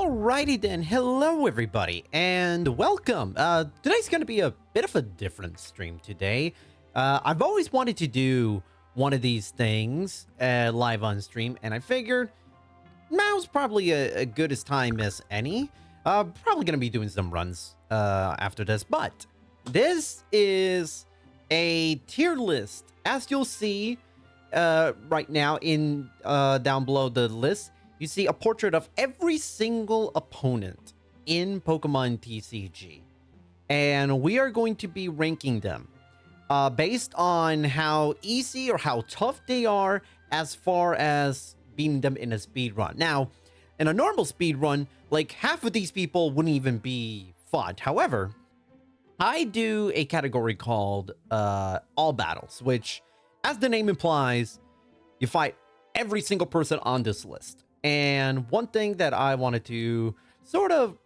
Alrighty then, hello everybody, and welcome. Today's going to be a bit of a different stream today. I've always wanted to do one of these things live on stream, and I figured now's probably a good as time as any. Probably going to be doing some runs after this, but this is a tier list. As you'll see right now in down below the list, you see a portrait of every single opponent in Pokemon TCG. And we are going to be ranking them based on how easy or how tough they are as far as beating them in a speed run. Now, in a normal speed run, like half of these people wouldn't even be fought. However, I do a category called All Battles, which, as the name implies, you fight every single person on this list. And one thing that I wanted to sort of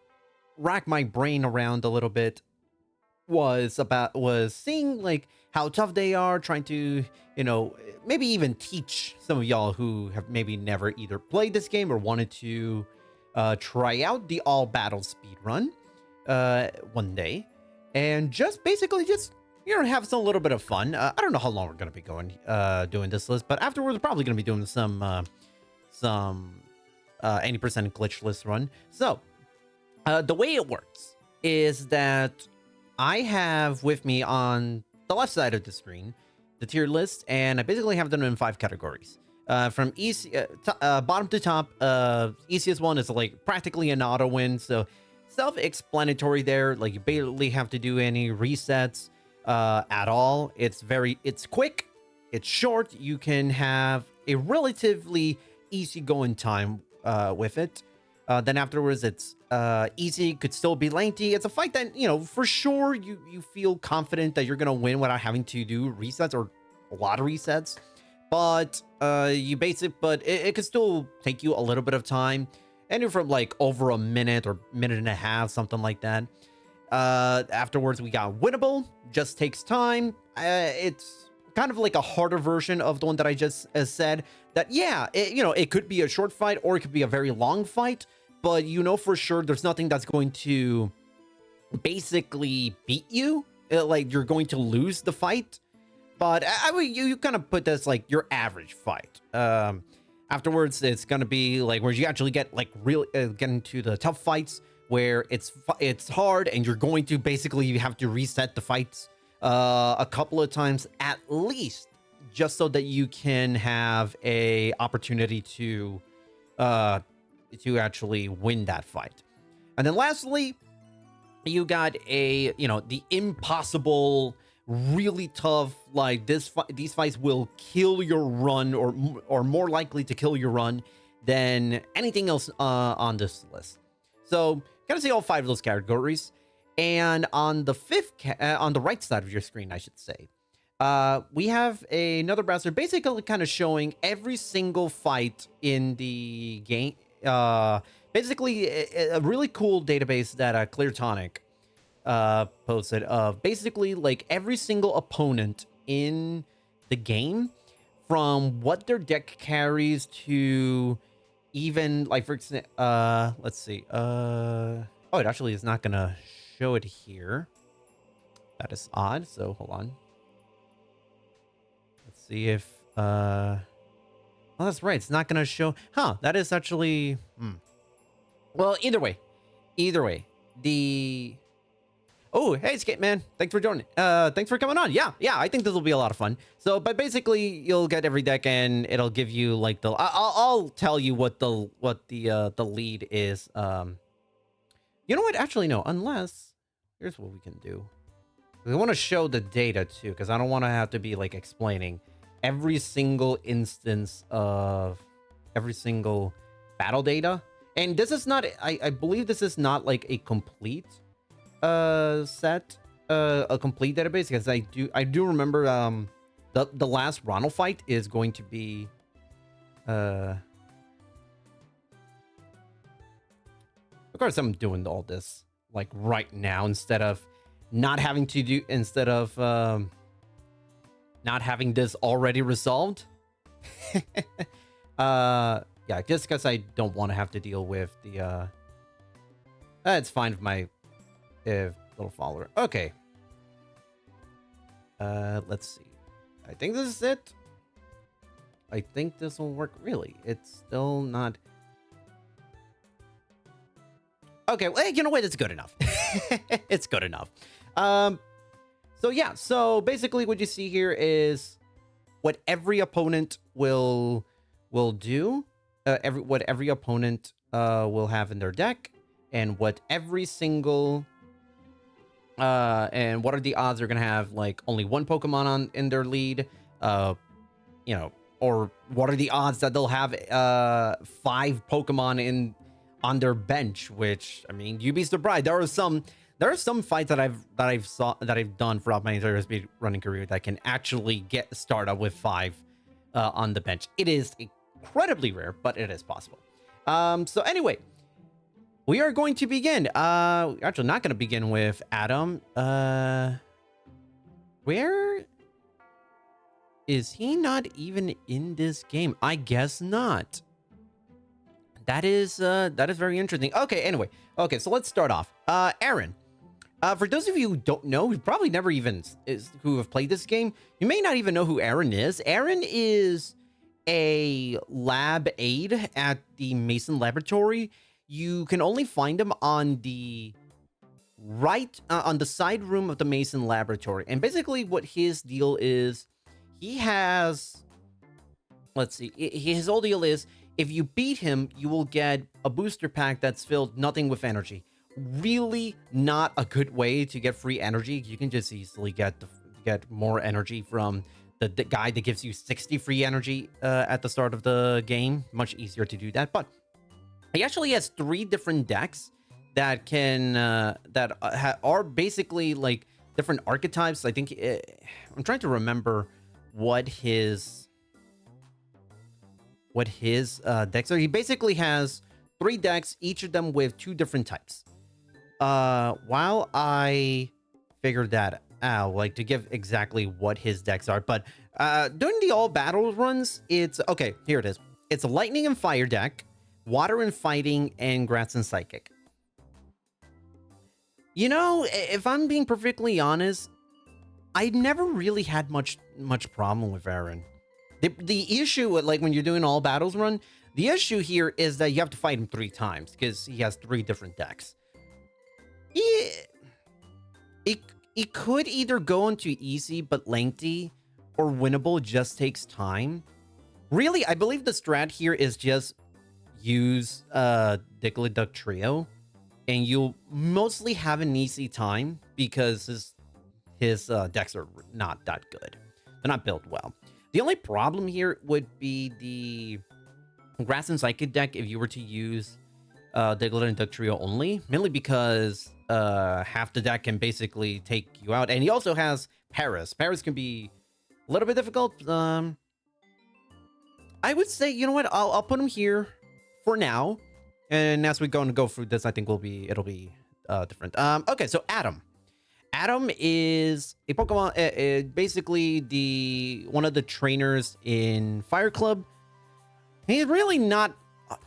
rack my brain around a little bit was seeing like how tough they are, trying to, you know, maybe even teach some of y'all who have maybe never either played this game or wanted to try out the all battle speedrun one day, and just basically just, you know, have some little bit of fun. I don't know how long we're going to be going doing this list, but afterwards we're probably going to be doing some 80% glitch list run. So the way it works is that I have with me on the left side of the screen the tier list, and I basically have them in 5 categories. From easy, bottom to top, easiest one is like practically an auto win, so self-explanatory there. Like you barely have to do any resets at all. It's quick, it's short. You can have a relatively easy going time with it. Then afterwards it's easy, could still be lengthy. It's a fight that, you know, for sure you feel confident that you're gonna win without having to do resets or a lot of resets. But it could still take you a little bit of time, anywhere from like over a minute or minute and a half, something like that. Afterwards we got winnable, just takes time. It's kind of like a harder version of the one that I just said. That, yeah, it could be a short fight or it could be a very long fight, but you know for sure there's nothing that's going to basically beat you. Like you're going to lose the fight. But you kind of put this like your average fight. Afterwards, it's gonna be like where you actually get like get into the tough fights where it's hard and you're going to basically have to reset the fights a couple of times at least, just so that you can have a opportunity to actually win that fight. And then lastly, you got the impossible, really tough, like these fights will kill your run, or more likely to kill your run than anything else on this list. So kind of see all 5 of those categories. And on the on the right side of your screen, I should say, we have another browser basically kind of showing every single fight in the game. Basically a really cool database that ClearTonic posted of basically like every single opponent in the game, from what their deck carries to even like, for example, let's see, oh, it actually is not gonna show it here. That is odd. So hold on. Let's see if oh, that's right, it's not gonna show. That is actually well, either way, the oh, hey Skate Man, thanks for joining. Thanks for coming on. Yeah, I think this will be a lot of fun. So, but basically you'll get every deck and it'll give you like the I'll tell you what the lead is. You know what? Actually, no. Unless, here's what we can do. We want to show the data too, because I don't want to have to be like explaining every single instance of every single battle data. And this is not, I believe this is not like a complete set, a complete database, because I do remember the last Ronald fight is going to be of course, I'm doing all this like right now instead of not having this already resolved. Yeah, just because I don't want to have to deal with the It's fine with my little follower. Okay. Let's see. I think this is it. I think this will work. Really, it's still not. Okay, well, you know what? It's good enough. It's good enough. So yeah, so basically what you see here is what every opponent will do, what every opponent will have in their deck, and what every single and what are the odds they're gonna have like only one Pokemon on in their lead, you know, or what are the odds that they'll have 5 Pokemon in on their bench, which, I mean, you'd be surprised. There are some fights that I've done throughout my entire speed running career that can actually get started with 5 on the bench. It is incredibly rare, but it is possible. So anyway, we are going to begin. Actually not going to begin with Adam. Where is he? Not even in this game? I guess not. That is very interesting. Okay, anyway. Okay, so let's start off. Aaron. For those of you who don't know, who probably never even who have played this game, you may not even know who Aaron is. Aaron is a lab aide at the Mason Laboratory. You can only find him on the on the side room of the Mason Laboratory. And basically what his deal is, he has, let's see, his whole deal is, if you beat him, you will get a booster pack that's filled nothing with energy. Really not a good way to get free energy. You can just easily get more energy from the guy that gives you 60 free energy at the start of the game. Much easier to do that. But he actually has 3 different decks that can are basically like different archetypes. I think I'm trying to remember what his decks are. He basically has 3 decks, each of them with 2 different types. While I figured that out, like to give exactly what his decks are, but during the all battle runs, it's okay. Here it is. It's a lightning and fire deck, water and fighting, and grass and psychic. You know, if I'm being perfectly honest, I never really had much problem with Aaron. The issue, like when you're doing all battles run, the issue here is that you have to fight him 3 times because he has 3 different decks. It could either go into easy but lengthy, or winnable just takes time. Really, I believe the strat here is just use Diglett Trio, and you'll mostly have an easy time because his decks are not that good. They're not built well. The only problem here would be the Grass and Psychic deck if you were to use Diglett and Duck Trio only, mainly because half the deck can basically take you out. And he also has Paris. Paris can be a little bit difficult. I would say, you know what? I'll put him here for now. And as we go through this, I think it'll be different. Okay, so Adam. Adam is a Pokemon, basically one of the trainers in Fire Club. He's really not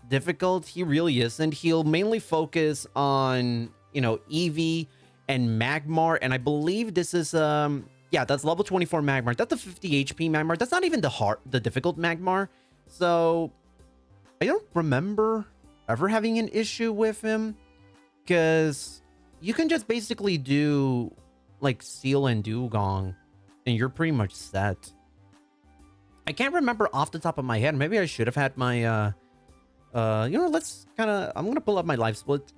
difficult. He really isn't. He'll mainly focus on, you know, Eevee and Magmar, and I believe this is yeah, that's level 24 Magmar. That's a 50 HP Magmar. That's not even the difficult Magmar. So I don't remember ever having an issue with him, because you can just basically do like Seal and Dugong and you're pretty much set. I can't remember off the top of my head. Maybe I should have had my you know, I'm gonna pull up my life split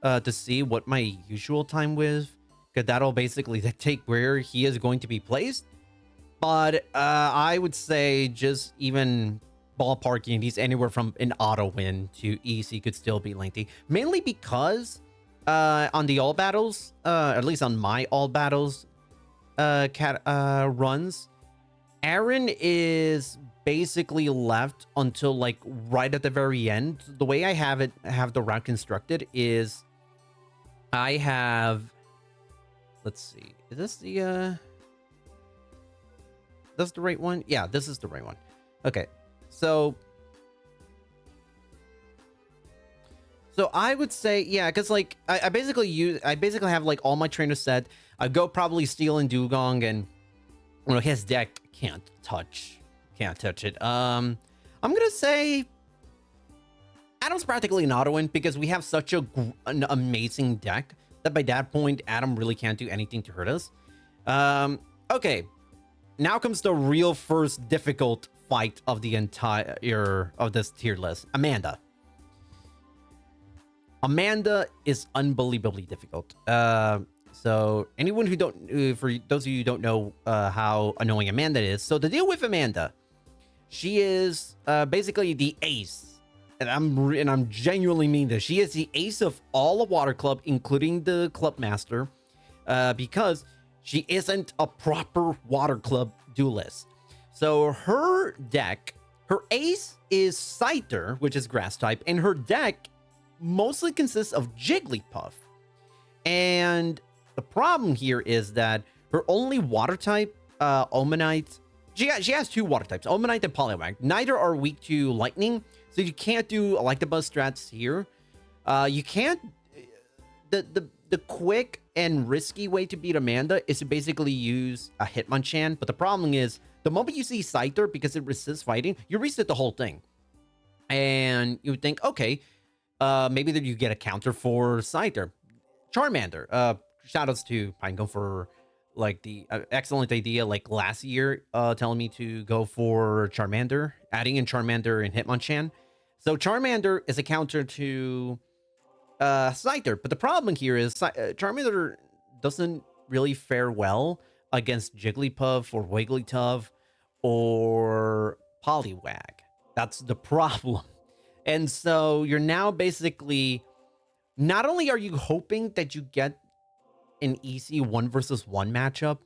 to see what my usual time was, because that'll basically dictate where he is going to be placed. But I would say just even ballparking, he's anywhere from an auto win to easy could still be lengthy, mainly because on the all battles, at least on my all battles runs, Aaron is basically left until like right at the very end. The way I have the route constructed is I have, let's see, is this that's the right one? Yeah, this is the right one. Okay, so So I would say, yeah, because like I basically have like all my trainers set. I go probably Steel and Dugong, and his deck can't touch it. I'm gonna say Adam's practically an auto win because we have such an amazing deck that by that point Adam really can't do anything to hurt us. Okay, now comes the real first difficult fight of the entire of this tier list. Amanda. Amanda is unbelievably difficult. So anyone who for those of you who don't know how annoying Amanda is, so the deal with Amanda, she is basically the ace, and I'm genuinely mean this. She is the ace of all of Water Club, including the Club Master, because she isn't a proper Water Club duelist. So her deck, her ace is Scyther, which is Grass type, and her deck mostly consists of Jigglypuff. And the problem here is that her only water type, Omanite, she has two water types, Omanite and Poliwag. Neither are weak to lightning, so you can't do Electabuzz strats here. You can't, the quick and risky way to beat Amanda is to basically use a Hitmonchan, but the problem is, the moment you see Scyther, because it resists fighting, you reset the whole thing. And you would think, okay, maybe that you get a counter for Scyther. Charmander. Shoutouts to Pinecone for like the excellent idea like last year, telling me to go for Charmander, adding in Charmander and Hitmonchan. So Charmander is a counter to Scyther, but the problem here is Charmander doesn't really fare well against Jigglypuff or Wigglytuff or Poliwag. That's the problem. And so you're now basically, not only are you hoping that you get an easy 1 versus 1 matchup,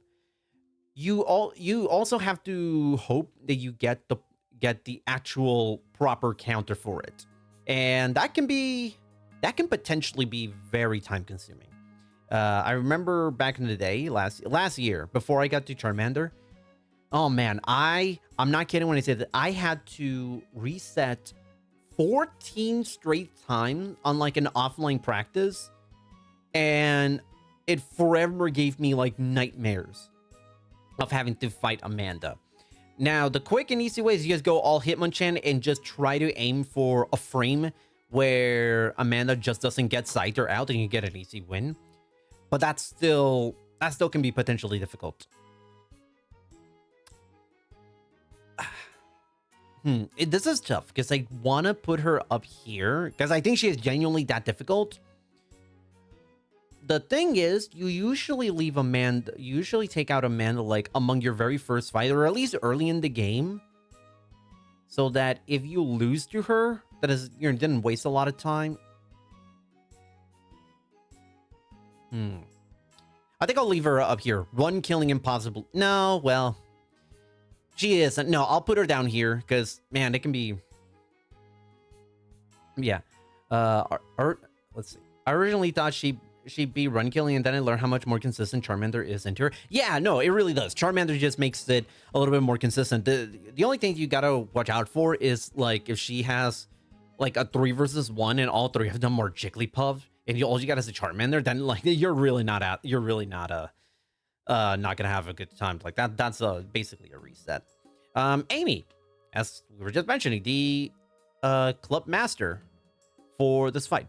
you also have to hope that you get the actual proper counter for it. And that can potentially be very time consuming. I remember back in the day, last year, before I got to Charmander, oh man, I'm not kidding when I say that I had to reset 14 straight times on like an offline practice, and it forever gave me like nightmares of having to fight Amanda. Now, the quick and easy way is you guys go all Hitmonchan and just try to aim for a frame where Amanda just doesn't get Scyther out and you get an easy win. But that still can be potentially difficult. This is tough because I want to put her up here because I think she is genuinely that difficult. The thing is, you usually leave Amanda, you usually take out Amanda like among your very first fight, or at least early in the game, so that if you lose to her, that is, you didn't waste a lot of time. I think I'll leave her up here. One killing impossible. No, well, she isn't. No, I'll put her down here because, man, it can be. Yeah. Let's see. I originally thought she'd be run killing, and then I learned how much more consistent Charmander is into her. Yeah, no, it really does. Charmander just makes it a little bit more consistent. The only thing you gotta watch out for is like if she has like a 3 versus 1 and all three of them are Jigglypuff, and all you got is a Charmander, then like you're really not not gonna have a good time like that. That's basically a reset. Amy, as we were just mentioning, the Club Master for this fight.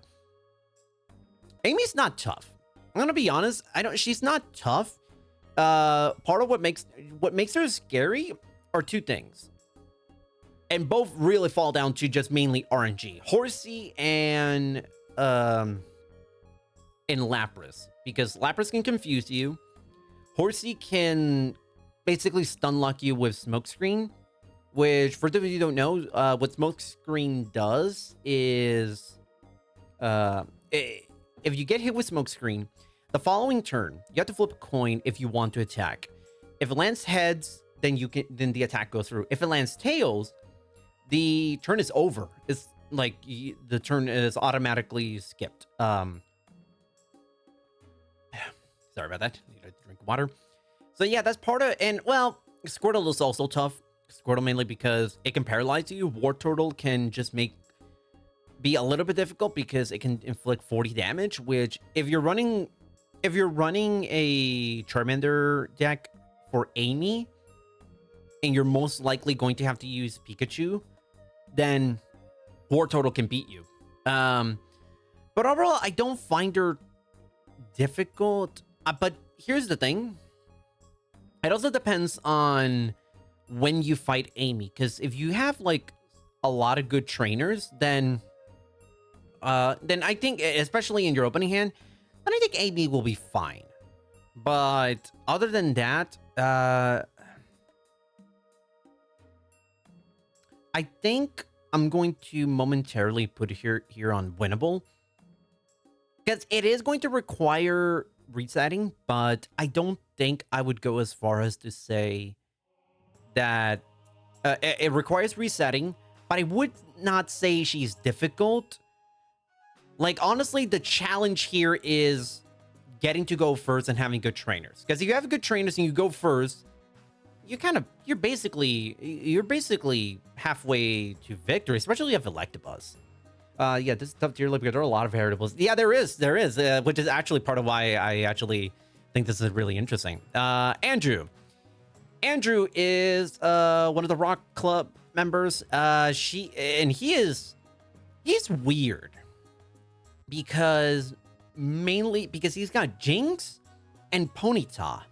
Amy's not tough. I'm gonna be honest. She's not tough. Part of what makes her scary are two things, and both really fall down to just mainly RNG. Horsey and Lapras, because Lapras can confuse you. Horsey can basically stun lock you with Smokescreen, which for those of you who don't know, what Smokescreen does is if you get hit with Smokescreen, the following turn, you have to flip a coin if you want to attack. If it lands heads, then the attack goes through. If it lands tails, the turn is over. It's like the turn is automatically skipped. Sorry about that. Need to drink water. So yeah, that's part of, and well, Squirtle is also tough. Squirtle mainly because it can paralyze you. War Turtle can just make be a little bit difficult because it can inflict 40 damage, which if you're running a Charmander deck for Amy, and you're most likely going to have to use Pikachu, then 4 total can beat you. But overall, I don't find her difficult. But here's the thing. It also depends on when you fight Amy, because if you have like a lot of good trainers, then I think, especially in your opening hand, then I think Amy will be fine. But other than that, I think I'm going to momentarily put it here on winnable, because it is going to require resetting, but I don't think I would go as far as to say that it requires resetting, but I would not say she's difficult. Like, honestly, the challenge here is getting to go first and having good trainers. Because if you have good trainers and you go first, you're basically halfway to victory, especially if Electabuzz. Yeah, this is tough tier because there are a lot of variables. Yeah, there is, which is actually part of why I actually think this is really interesting. Andrew is one of the Rock Club members. He's weird because he's got Jinx and Ponyta.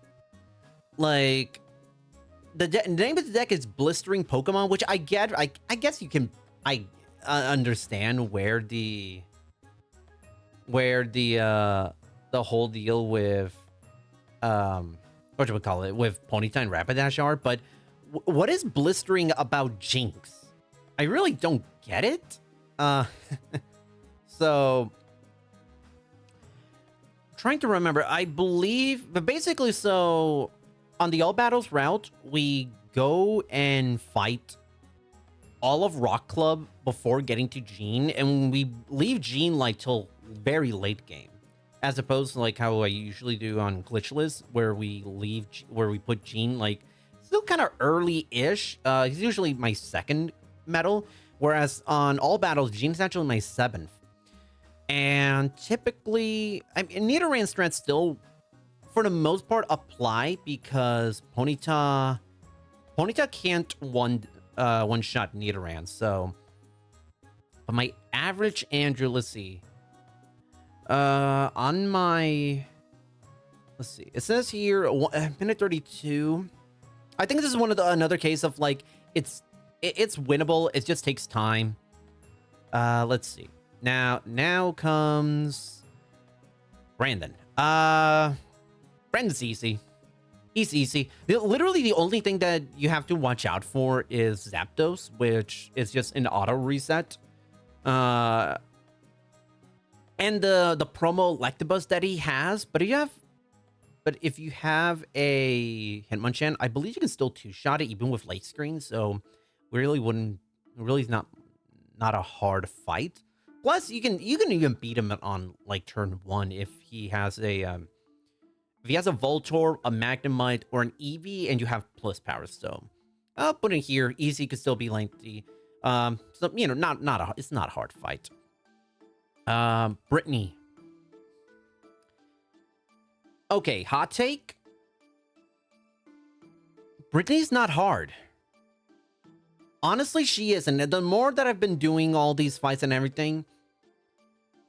Like, the name of the deck is Blistering Pokemon, which I get. I guess you can understand where the whole deal with what you would call it with Ponyta and Rapidash are, but what is blistering about Jinx? I really don't get it. So trying to remember, I believe, but basically, so on the all battles route, we go and fight all of Rock Club before getting to Jean, and we leave Jean like till very late game, as opposed to like how I usually do on Glitchless, where we put Jean like still kind of early-ish. He's usually my second medal, whereas on all battles, Jean's actually my 7th. And typically, Nidoran strats still, for the most part, apply because Ponyta can't one-shot Nidoran. So, but my average Andrew, let's see. On my, let's see. It says here minute 32. I think this is another case of like it's winnable. It just takes time. Let's see. Now comes Brandon. Brandon's easy. He's easy. Literally, the only thing that you have to watch out for is Zapdos, which is just an auto reset. And the promo Electabuzz that he has. But if you have a Hitmonchan, I believe you can still 2-shot it even with late screen. So really is not a hard fight. Plus, you can even beat him on like turn 1 if he has a Voltorb, a Magnemite, or an Eevee, and you have plus power. So I'll put it here. Easy could still be lengthy. So it's not a hard fight. Brittany. Okay, hot take. Brittany's not hard. Honestly, she isn't. The more that I've been doing all these fights and everything,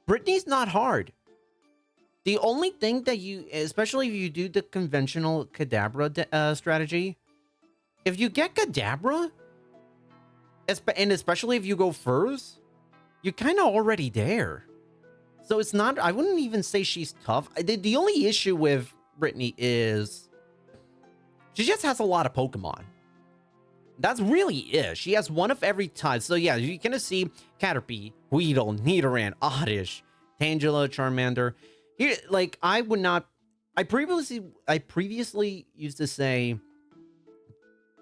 Brittany's not hard. The only thing that especially if you do the conventional Kadabra strategy, if you get Kadabra, and especially if you go first, you're kind of already there. So it's not, I wouldn't even say she's tough. The only issue with Brittany is she just has a lot of Pokemon. That's really it. She has one of every type. So yeah, you're gonna see Caterpie, Weedle, Nidoran, Oddish, Tangela, Charmander. Here, like, I previously used to say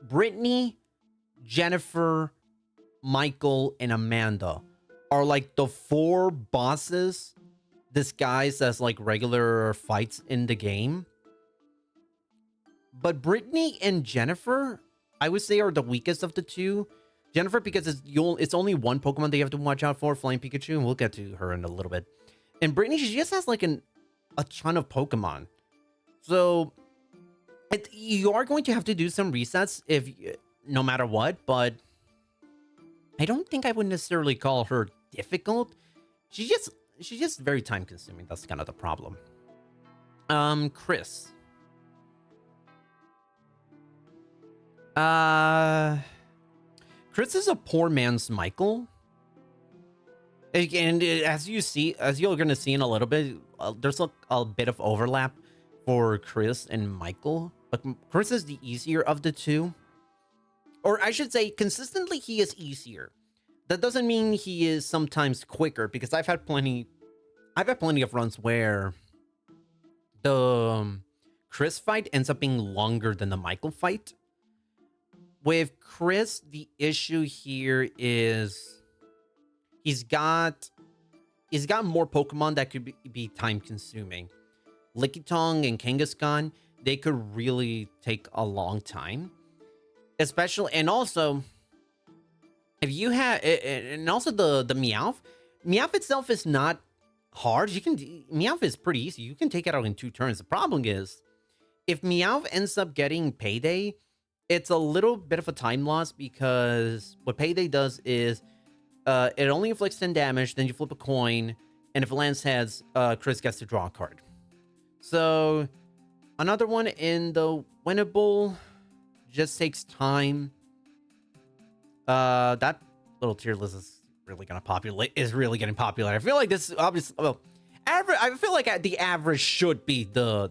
Brittany, Jennifer, Michael, and Amanda are like the 4 bosses disguised as like regular fights in the game. But Brittany and Jennifer, I would say, are the weakest of the 2. Jennifer, because it's only one Pokemon that you have to watch out for, Flying Pikachu, and we'll get to her in a little bit. And Brittany, she just has like a ton of Pokemon. So you are going to have to do some resets no matter what, but I don't think I would necessarily call her difficult. She's just very time consuming. That's kind of the problem. Chris. Chris is a poor man's Michael. And as you're going to see in a little bit, there's a bit of overlap for Chris and Michael. But Chris is the easier of the two. Or I should say, consistently, he is easier. That doesn't mean he is sometimes quicker, because I've had plenty of runs where the Chris fight ends up being longer than the Michael fight. With Chris, the issue here is he's got more Pokemon that could be time consuming. Lickitung and Kangaskhan, they could really take a long time. Especially, and also, if you have, and also the Meowth itself is not hard. Meowth is pretty easy. You can take it out in 2 turns. The problem is, if Meowth ends up getting Payday, it's a little bit of a time loss, because what Payday does is, it only inflicts 10 damage, then you flip a coin, and if it lands heads, Chris gets to draw a card. So, another one in the winnable just takes time. That little tier list is really getting popular. I feel like this obviously, well, I feel like the average should be the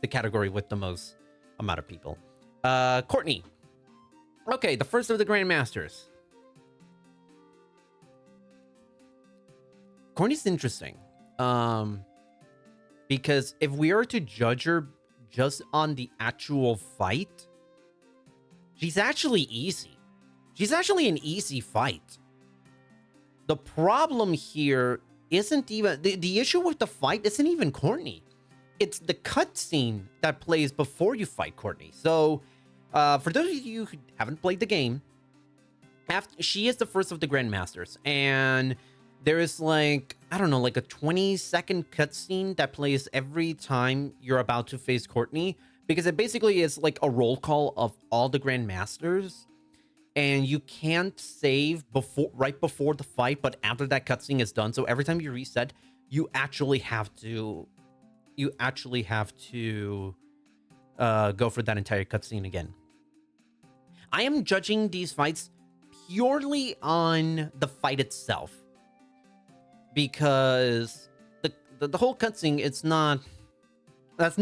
category with the most amount of people. Courtney. Okay, the first of the Grandmasters. Courtney's interesting. Because if we are to judge her just on the actual fight, she's actually easy. She's actually an easy fight. The problem here isn't even... The issue with the fight isn't even Courtney. It's the cutscene that plays before you fight Courtney. So, for those of you who haven't played the game, she is the first of the Grandmasters. And there is like, I don't know, like a 20-second cutscene that plays every time you're about to face Courtney. Because it basically is like a roll call of all the Grandmasters. And you can't save right before the fight, but after that cutscene is done. So every time you reset, you actually have to go for that entire cutscene again. I am judging these fights purely on the fight itself, because the whole cutscene, that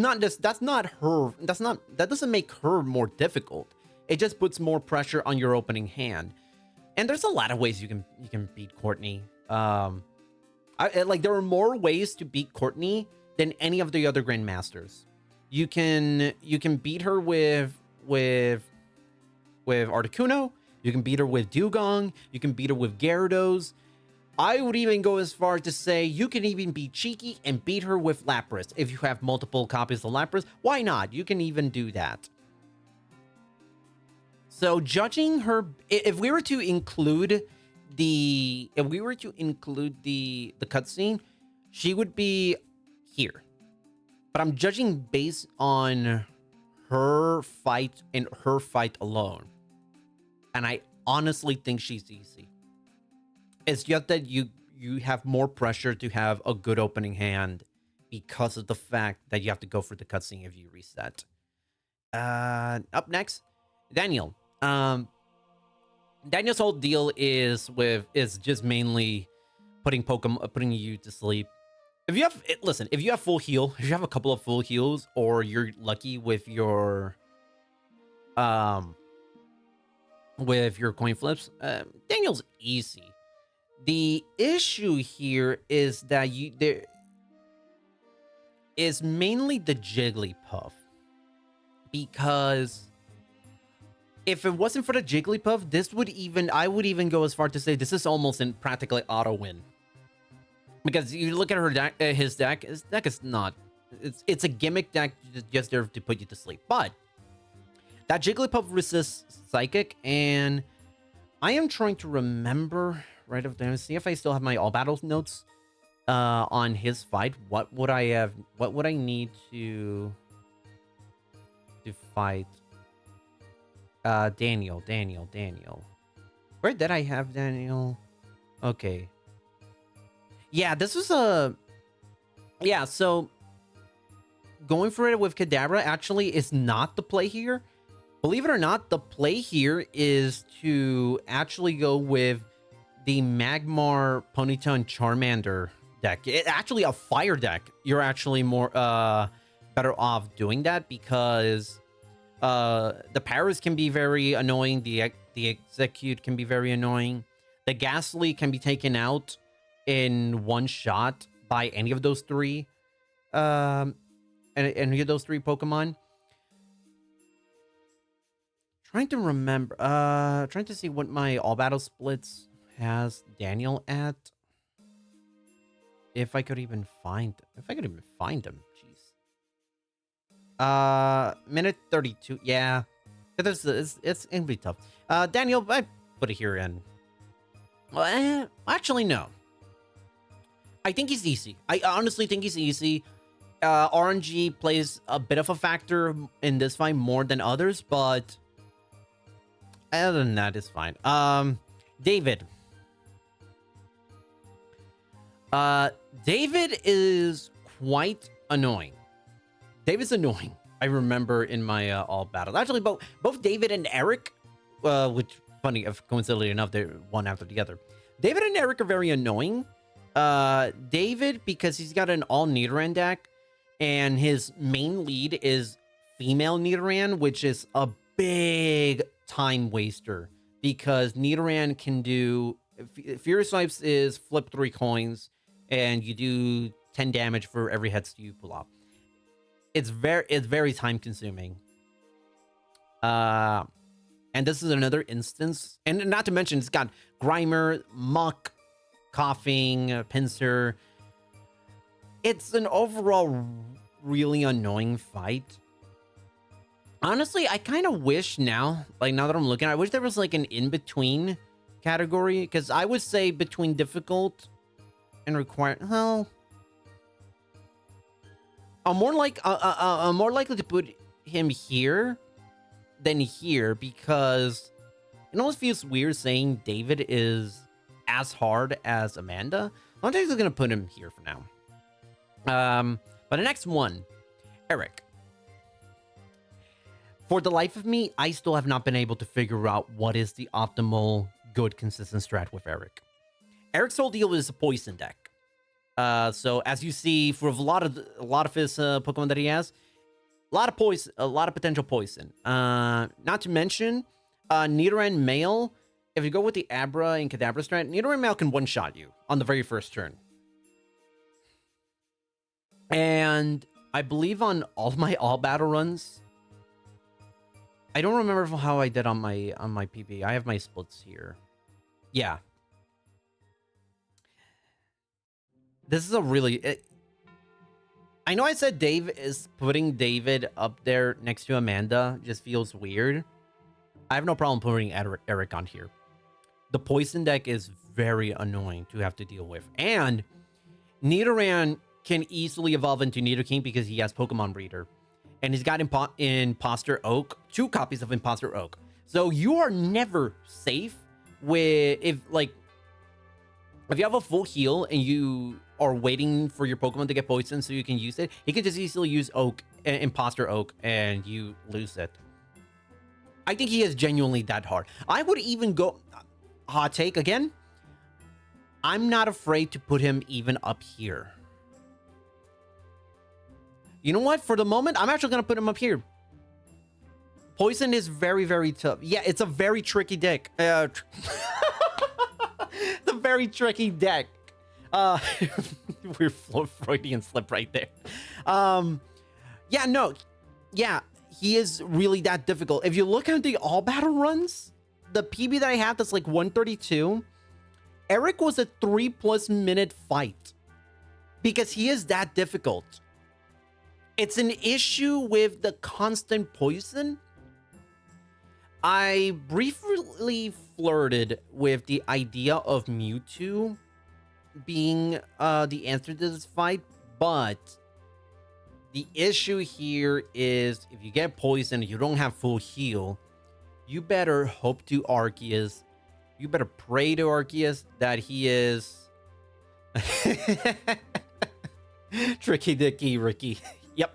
doesn't make her more difficult. It just puts more pressure on your opening hand. And there's a lot of ways you can beat Courtney. There are more ways to beat Courtney than any of the other Grandmasters. You can beat her with Articuno. You can beat her with Dugong. You can beat her with Gyarados. I would even go as far to say you can even be cheeky and beat her with Lapras. If you have multiple copies of Lapras, why not? You can even do that. So judging her, if we were to include the cutscene, she would be here. But I'm judging based on her fight and her fight alone. And I honestly think she's easy. It's just that you have more pressure to have a good opening hand because of the fact that you have to go for the cutscene if you reset. Up next, Daniel. Daniel's whole deal is just mainly putting you to sleep. If you have full heal, if you have a couple of full heals, or you're lucky with your coin flips, Daniel's easy. The issue here is that there is mainly the Jigglypuff, because if it wasn't for the Jigglypuff, I would even go as far to say this is almost in practically auto win. Because you look at his deck is not. It's a gimmick deck just there to put you to sleep. But That Jigglypuff resists Psychic, and I am trying to remember right up there. See if I still have my all battle notes on his fight. What would I have? What would I need to fight? Daniel. Where did I have Daniel? Okay. Yeah, this was a... Yeah, so going for it with Kadabra actually is not the play here. Believe it or not, the play here is to actually go with the Magmar, Ponyta, and Charmander deck. It actually a fire deck. You're actually more better off doing that because the Paras can be very annoying. The Execute can be very annoying. The Ghastly can be taken out in one shot by any of those three. Any of those three Pokemon. Trying to remember. Trying to see what my all battle splits has Daniel at. If I could even find him. Jeez. Minute 32. Yeah. It's gonna be tough. Daniel, I put it here in. Well, actually, no. I think he's easy. I honestly think he's easy. RNG plays a bit of a factor in this fight more than others, but other than that, it's fine. David. David is quite annoying. David's annoying. I remember in my all battles. Actually, both David and Eric, which funny, coincidentally enough, they're one after the other. David and Eric are very annoying. David, because he's got an all Nidoran deck, and his main lead is female Nidoran, which is a big time waster because Nidoran can do Furious Swipes is flip 3 coins and you do 10 damage for every headstone you pull off. It's very time consuming. And this is another instance, and not to mention it's got Grimer, Muck, Coughing, Pinsir. It's an overall really annoying fight. Honestly, I kind of wish now that I'm looking, I wish there was like an in-between category, because I would say between difficult and required. Well, I'm more likely to put him here than here, because it almost feels weird saying David is as hard as Amanda. I'm just gonna put him here for now. But the next one, Eric. For the life of me, I still have not been able to figure out what is the optimal, good, consistent strat with Eric. Eric's whole deal is a poison deck. So as you see, for a lot of his Pokemon that he has, a lot of poison, a lot of potential poison. Not to mention, Nidoran Male. If you go with the Abra and Kadabra strat, Nidoran Male can one-shot you on the very first turn. And I believe on all my all battle runs, I don't remember how I did on my PB. I have my splits here. Yeah. This is a really... I know I said Dave is putting David up there next to Amanda. Just feels weird. I have no problem putting Eric on here. The poison deck is very annoying to have to deal with. And Nidoran can easily evolve into Nidoking because he has Pokemon Breeder. And he's got Imposter Oak, 2 copies of Imposter Oak. So you are never safe with, if you have a full heal and you are waiting for your Pokemon to get poisoned so you can use it, he can just easily use Imposter Oak and you lose it. I think he is genuinely that hard. I would even go, hot take again, I'm not afraid to put him even up here. You know what? For the moment, I'm actually going to put him up here. Poison is very, very tough. Yeah, it's a very tricky deck. It's a very tricky deck. We're Freudian slip right there. Yeah, no. Yeah, he is really that difficult. If you look at the all battle runs, the PB that I have that's like 132, Eric was a 3+ minute fight because he is that difficult. It's an issue with the constant poison I briefly flirted with the idea of Mewtwo being the answer to this fight, but the issue here is if you get poisoned, you don't have full heal, you better hope to Arceus. You better pray to Arceus that he is Tricky Dicky Ricky. Yep.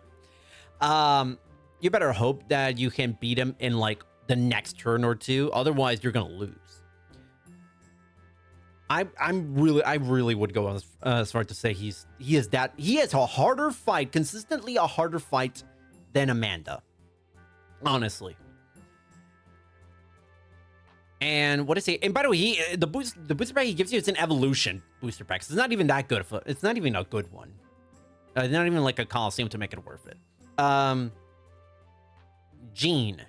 You better hope that you can beat him in like the next turn or two. Otherwise, you're gonna lose. I really would go as far to say he has a harder fight, consistently a harder fight than Amanda. Honestly. And what is he? And by the way, the booster pack he gives you, it's an evolution booster pack. So it's not even that good. It's not even a good one. It's not even like a Coliseum to make it worth it. Jean.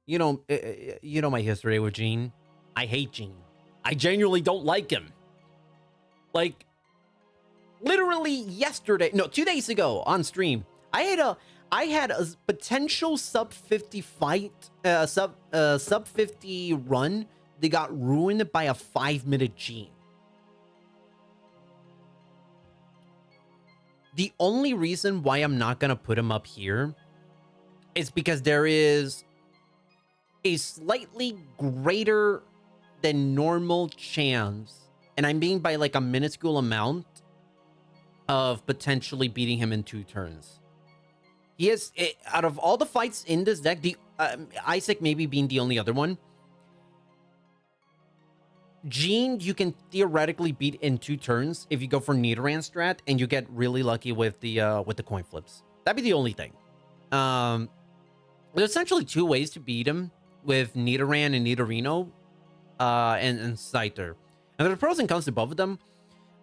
You know my history with Jean. I hate Jean. I genuinely don't like him. Like, literally yesterday, no, 2 days ago on stream, I had a potential sub 50 fight, sub 50 run that got ruined by a 5-minute Jean. The only reason why I'm not gonna put him up here is because there is a slightly greater than normal chance, and I'm being by like a minuscule amount, of potentially beating him in 2 turns. He is, out of all the fights in this deck, the Isaac maybe being the only other one, Jean you can theoretically beat in 2 turns if you go for Nidoran strat and you get really lucky with the coin flips. That'd be the only thing. There's essentially 2 ways to beat him with Nidoran and Nidorino, and Scyther. And there's pros and cons to both of them.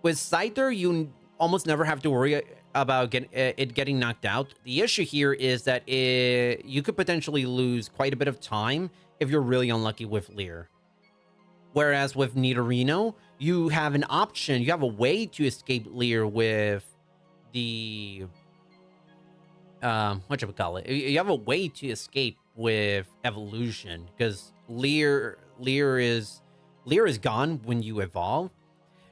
With Scyther, you almost never have to worry about it getting knocked out. The issue here is that you could potentially lose quite a bit of time if you're really unlucky with Leer. Whereas with Nidorino, you have an option, you have a way to escape Leer with the whatchamacallit. You have a way to escape with evolution, because Leer is gone when you evolve.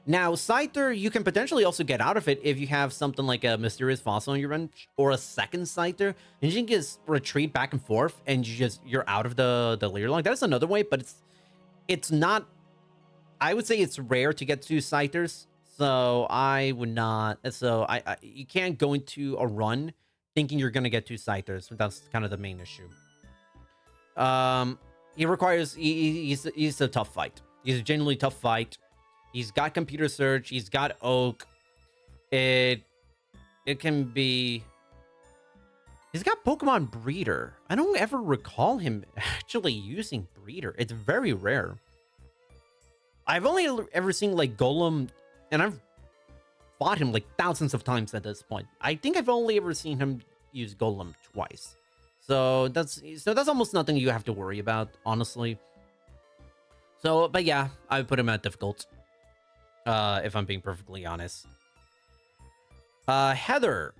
Now, Scyther, you can potentially also get out of it if you have something like a Mysterious Fossil on your bench or a second Scyther, and you can just retreat back and forth, and you're out of the Leer line. That's another way, but it's not. I would say it's rare to get 2 Scythers, so I would not. So you can't go into a run thinking you're gonna get 2 Scythers. That's kind of the main issue. He requires. He's a tough fight. He's a genuinely tough fight. He's got computer search. He's got Oak. It can be. He's got Pokemon Breeder. I don't ever recall him actually using Breeder. It's very rare. I've only ever seen like Golem, and I've fought him like thousands of times at this point. I think I've only ever seen him use Golem twice. So that's almost nothing you have to worry about, honestly. So, but yeah, I would put him at difficult. If I'm being perfectly honest. Heather.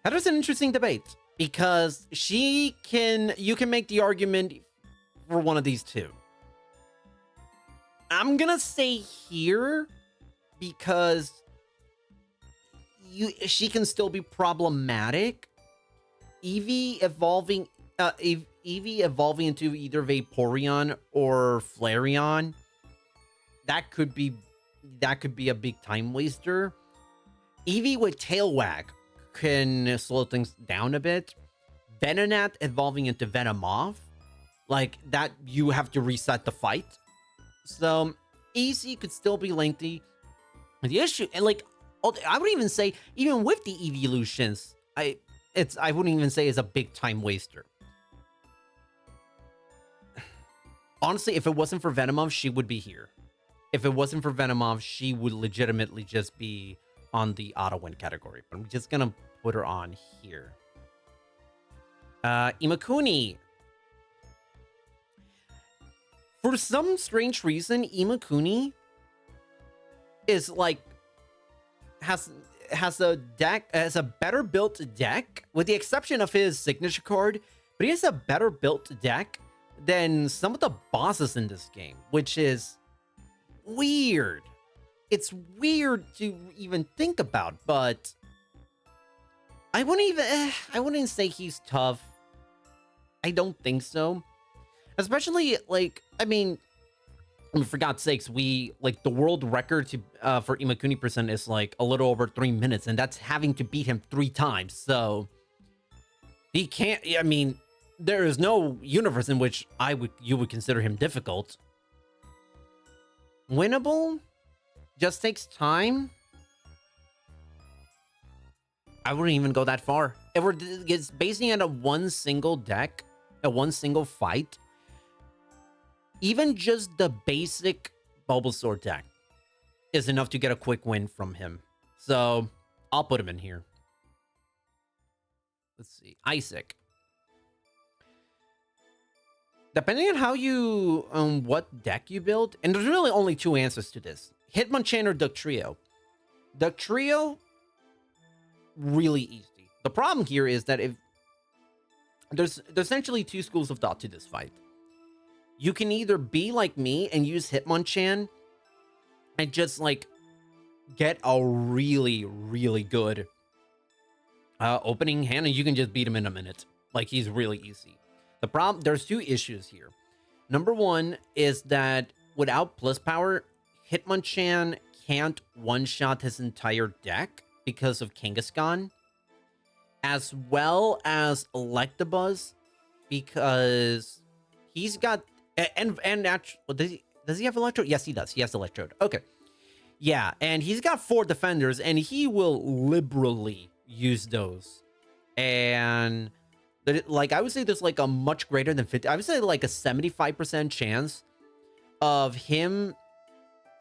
Heather's an interesting debate because you can make the argument for one of these 2. I'm gonna say here because she can still be problematic. Eevee evolving into either Vaporeon or Flareon, that could be a big time waster. Eevee with Tail Wag can slow things down a bit. Venonat evolving into Venomoth, like that, you have to reset the fight. So easy could still be lengthy. The issue, and like, I would even say, even with the evolutions, I wouldn't even say it's a big time waster. Honestly, if it wasn't for Venomoth, she would be here. If it wasn't for Venomoth, she would legitimately just be on the auto win category. But I'm just gonna put her on here. Imakuni. For some strange reason, Imakuni is like has a better built deck, with the exception of his signature card, but he has a better built deck than some of the bosses in this game, which is weird. It's weird to even think about, but I wouldn't say he's tough. I don't think so. Especially, like, I mean, for God's sakes, the world record for Imakuni percent is like a little over 3 minutes, and that's having to beat him 3 times. So he can't. I mean, there is no universe in which you would consider him difficult. Winnable, just takes time. I wouldn't even go that far. If we're basing it on one single deck, one single fight, even just the basic Bulbasaur deck is enough to get a quick win from him. So I'll put him in here. Let's see. Isaac. Depending on how you, what deck you build, and there's really only 2 answers to this. Hitmonchan or Dugtrio. Dugtrio, really easy. The problem here is that if there's essentially 2 schools of thought to this fight. You can either be like me and use Hitmonchan and just, like, get a really, really good opening hand, and you can just beat him in a minute. Like, he's really easy. The problem, there's 2 issues here. Number 1 is that without plus power, Hitmonchan can't one-shot his entire deck because of Kangaskhan, as well as Electabuzz, because he's got and actually, does he have Electrode? Yes, he does. He has Electrode. Okay, yeah, and he's got 4 defenders, and he will liberally use those. And like, I would say there's like a much greater than 50. I would say like a 75% chance of him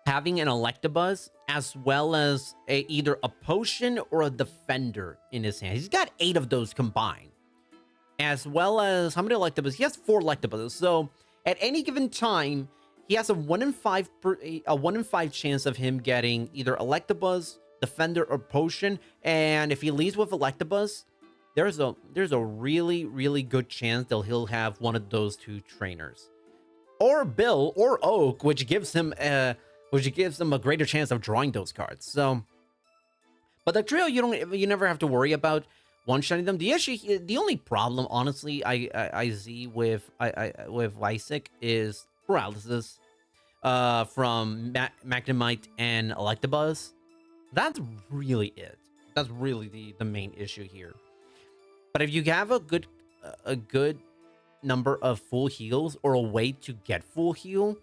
having an Electabuzz as well as either a potion or a defender in his hand. He's got 8 of those combined, as well as how many Electabuzz? He has 4 Electabuzzes. So at any given time, he has a 1 in 5 chance of him getting either Electabuzz, defender, or potion. And if he leads with Electabuzz, there's a really, really good chance that he'll have one of those 2 trainers, or Bill or Oak, which gives him a greater chance of drawing those cards. So, but the trio, you never have to worry about one-shotting them. The only problem, honestly, I see with Isaac is paralysis from Magnemite and Electabuzz. That's really it. That's really the main issue here. But if you have a good number of full heals or a way to get full heal,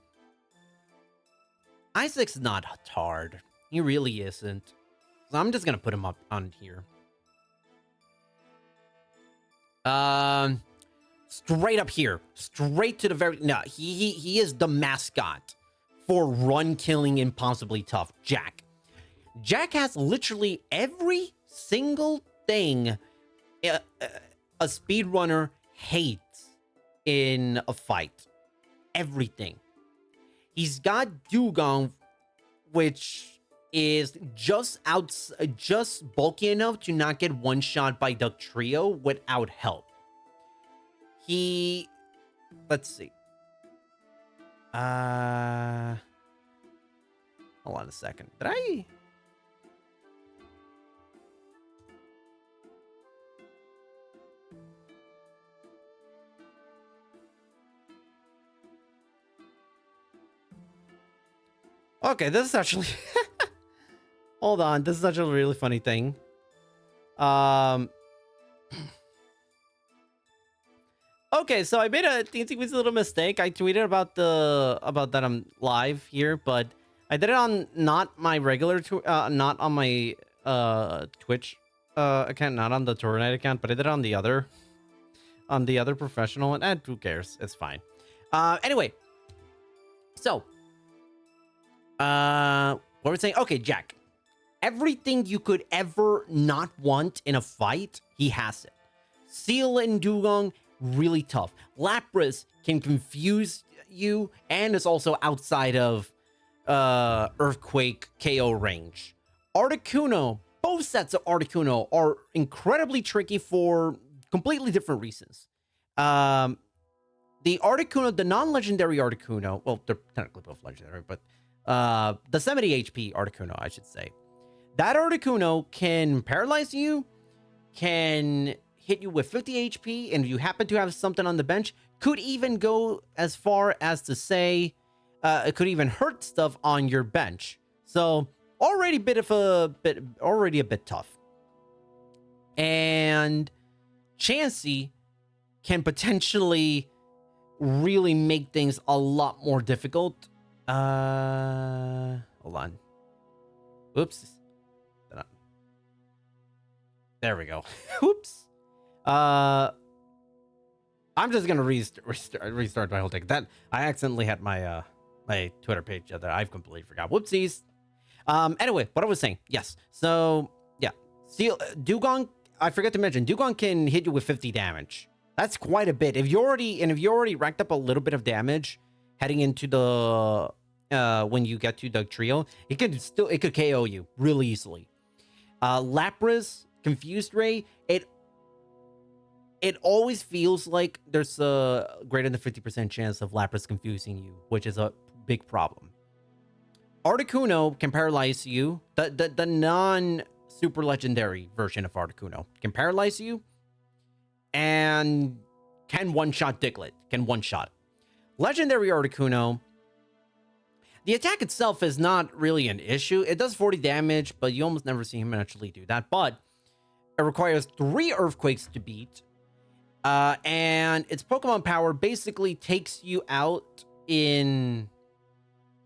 Isaac's not hard. He really isn't. So I'm just gonna put him up on here. Straight up here, straight to the very he is the mascot for run killing impossibly tough Jack. Jack has literally every single thing a speedrunner hates in a fight. Everything. He's got Dugong, which is just bulky enough to not get one shot by Dugtrio without help. Let's see. Hold on a second. Did I? Okay, this is actually hold on, this is such a really funny thing. Okay, so I made a teensy little mistake. I tweeted about that I'm live here, but I did it on not my regular not on my Twitch account, not on the Toronite account, but I did it on the other professional, and who cares? It's fine. Anyway, so what we're we saying, okay, Jack, everything you could ever not want in a fight, he has it. Seal and Dugong, really tough. Lapras can confuse you and is also outside of Earthquake KO range. Articuno, both sets of Articuno are incredibly tricky for completely different reasons. The Articuno, the non-legendary Articuno, well, they're technically both legendary, but the 70 HP Articuno, I should say. That Articuno can paralyze you, can hit you with 50 HP, and if you happen to have something on the bench, could even go as far as to say it could even hurt stuff on your bench. So already a bit tough. And Chansey can potentially really make things a lot more difficult. Hold on. Oops. There we go. Oops. I'm just gonna restart my whole thing. That I accidentally had my my Twitter page that I've completely forgot. Whoopsies. Anyway, what I was saying. Yes. So yeah, Dugong. I forgot to mention Dugong can hit you with 50 damage. That's quite a bit. If you already racked up a little bit of damage heading into the when you get to the trio, it could KO you really easily. Lapras, Confused Ray, it always feels like there's a greater than 50% chance of Lapras confusing you, which is a big problem. Articuno can paralyze you. The non-super legendary version of Articuno can paralyze you and can one-shot Diglett. Can one-shot. Legendary Articuno, the attack itself is not really an issue. It does 40 damage, but you almost never see him actually do that. But it requires 3 Earthquakes to beat. And its Pokemon power basically takes you out in...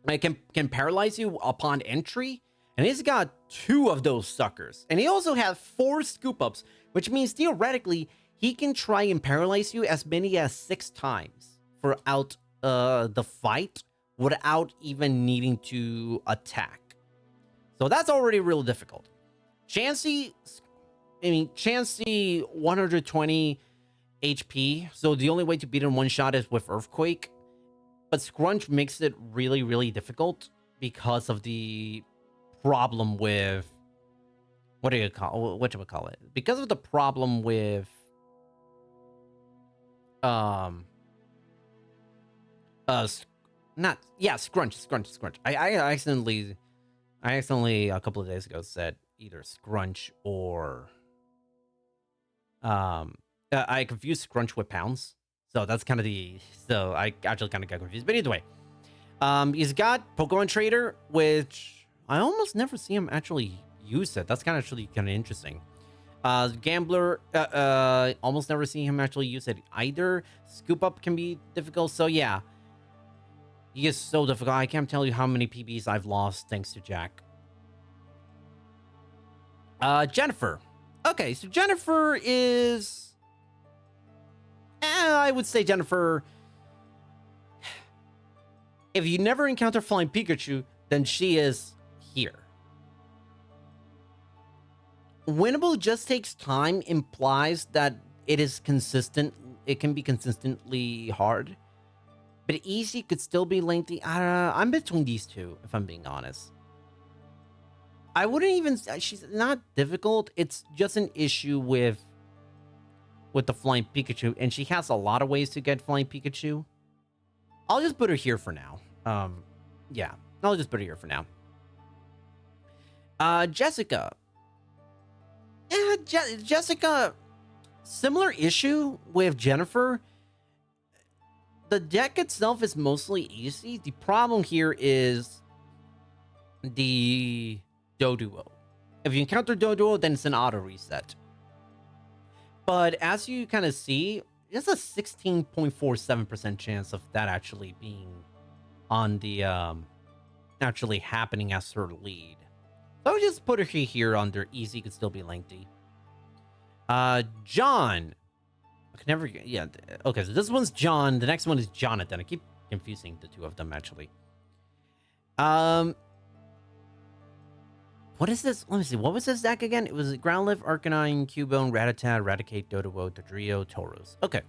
It can paralyze you upon entry. And he's got 2 of those suckers. And he also has 4 Scoop-Ups, which means theoretically, he can try and paralyze you as many as 6 times throughout the fight without even needing to attack. So that's already real difficult. Chansey 120 HP, so the only way to beat him one shot is with Earthquake. But Scrunch makes it really, really difficult because of the problem with... Whatchamacallit? Because of the problem with... Scrunch. I accidentally a couple of days ago said either Scrunch or I confused Scrunch with Pounds, so that's kind of so I actually kind of got confused. But either way, he's got Pokemon Trader, which I almost never see him actually use it. That's kind of interesting. Gambler, almost never see him actually use it either. Scoop Up can be difficult, so yeah. He is so difficult. I can't tell you how many PBs I've lost thanks to Jack. Jennifer. Okay, so Jennifer is... I would say Jennifer... If you never encounter Flying Pikachu, then she is here. Winnable just takes time implies that it is consistent. It can be consistently hard. But easy could still be lengthy. I'm between these two, if I'm being honest. I wouldn't even... She's not difficult. It's just an issue with the Flying Pikachu. And she has a lot of ways to get Flying Pikachu. I'll just put her here for now. Yeah. I'll just put her here for now. Jessica. Yeah, Jessica... Similar issue with Jennifer. The deck itself is mostly easy. The problem here is the Doduo. If you encounter Doduo, then it's an auto reset. But as you kind of see, there's a 16.47% chance of that actually being on the actually happening as her lead. So I would just put her here under easy, could still be lengthy. John. Never, yeah. Okay, so this one's John. The next one is Jonathan. I keep confusing the two of them actually. What is this? Let me see. What was this deck again? It was Groundlift, Arcanine, Cubone, Rattata, Raticate, Doduo, Dodrio, Tauros. Okay.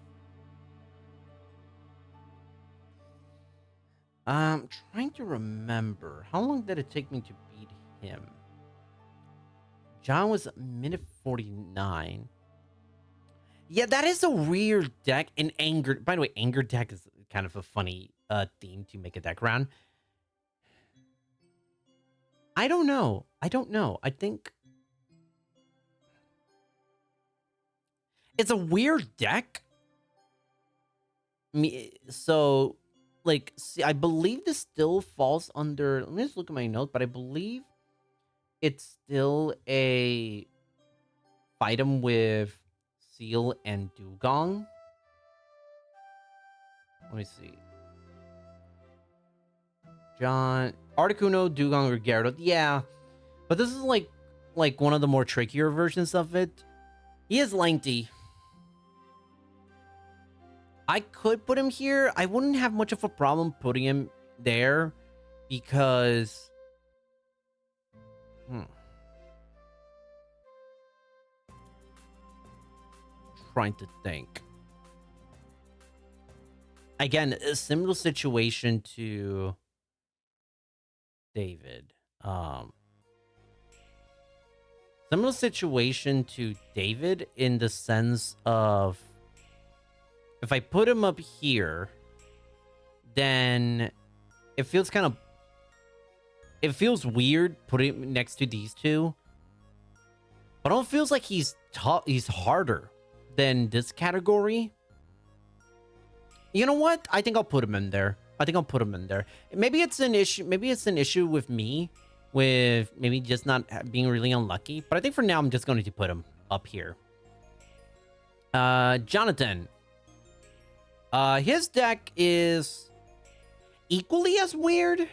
Trying to remember. How long did it take me to beat him? John was minute 49. Yeah, that is a weird deck. And Anger, by the way, Anger deck is kind of a funny theme to make a deck around. I don't know. I think it's a weird deck. So, like, see, I believe this still falls under. Let me just look at my notes, but I believe it's still a fight him with Seal and Dugong. Let me see. John, Articuno, Dugong, or Gyarados. Yeah, but this is like one of the more trickier versions of it. He is lengthy. I could put him here. I wouldn't have much of a problem putting him there because... Trying to think. Again, a similar situation to David. Similar situation to David in the sense of if I put him up here, then it feels kind of... It feels weird putting him next to these two. But it feels like he's tough. He's harder than this category. You know what? I think I'll put him in there. Maybe it's an issue. Maybe it's an issue with me, with maybe just not being really unlucky. But I think for now, I'm just going to put him up here. Jonathan. His deck is equally as weird,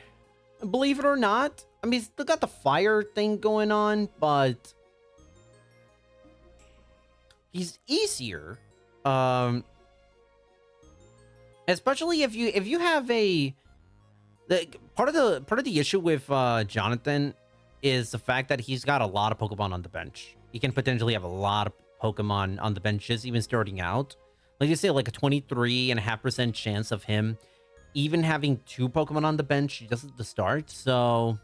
believe it or not. I mean, he's still got the fire thing going on, but he's easier. Especially if you have a part of the issue with Jonathan is the fact that he's got a lot of Pokemon on the bench. He can potentially have a lot of Pokemon on the benches even starting out. Like you say, like a 23.5% chance of him even having 2 Pokemon on the bench just at the start. So,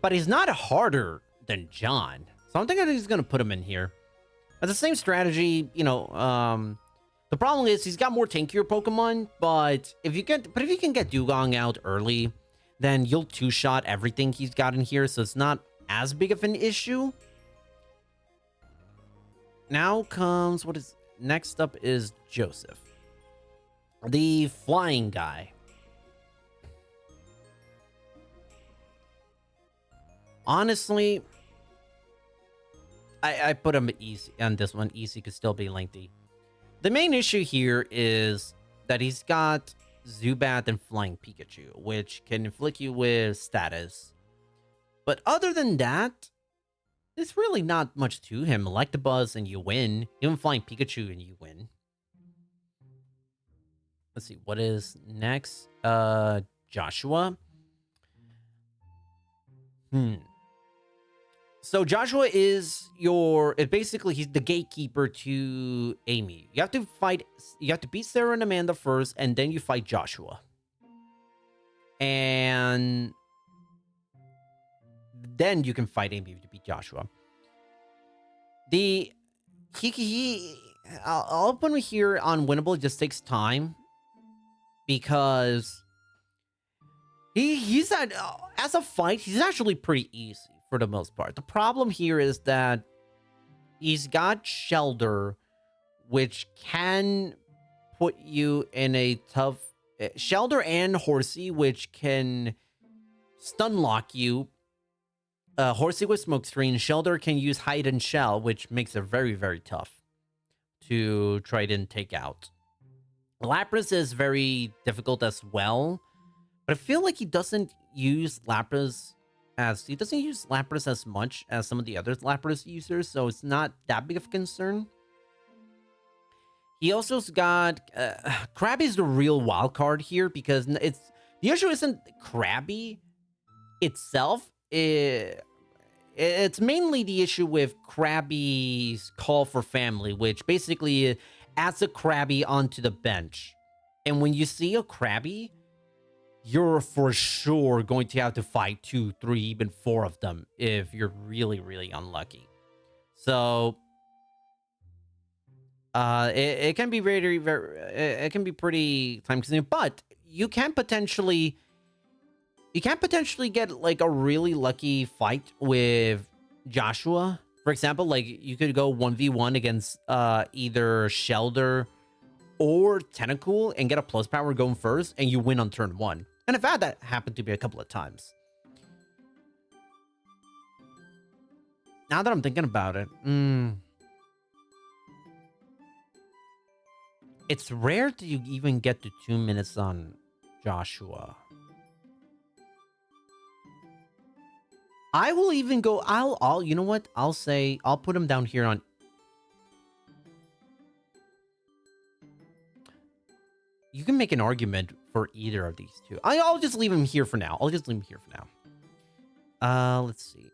but he's not harder than John. So I'm thinking he's gonna put him in here. It's the same strategy, you know. The problem is he's got more tankier Pokemon, but if you can get Dugong out early, then you'll 2-shot everything he's got in here, so it's not as big of an issue. Now comes next up is Joseph, the flying guy. Honestly, I put him easy on this one. Easy could still be lengthy. The main issue here is that he's got Zubat and Flying Pikachu, which can inflict you with status. But other than that, there's really not much to him. Electabuzz and you win. Even Flying Pikachu and you win. Let's see, what is next? Joshua. So Joshua is basically he's the gatekeeper to Amy. You have to beat Sarah and Amanda first, and then you fight Joshua. And then you can fight Amy to beat Joshua. I'll put him here on winnable. It just takes time because as a fight, he's actually pretty easy for the most part. The problem here is that he's got Shelter, which can put you in a tough... Shelter and Horsey, which can stun lock you. Horsey with Smokescreen. Shelter can use Hide and Shell, which makes it very, very tough to try to take out. Lapras is very difficult as well, but I feel like he doesn't use Lapras as much as some of the other Lapras users, so it's not that big of a concern. He also's got Krabby's the real wild card here because the issue isn't Krabby itself. It's mainly the issue with Krabby's call for family, which basically adds a Krabby onto the bench. And when you see a Krabby, you're for sure going to have to fight 2, 3, even 4 of them if you're really, really unlucky. So it can be it can be pretty time consuming, but you can potentially get like a really lucky fight with Joshua. For example, like you could go 1v1 against either Shelder or Tentacool and get a plus power going first, and you win on turn 1. And I've had that happen to me a couple of times. Now that I'm thinking about it, it's rare that you even get to 2 minutes on Joshua. I will even go, I'll you know what? I'll say, I'll put him down here on... You can make an argument for either of these two. I'll just leave him here for now. Let's see.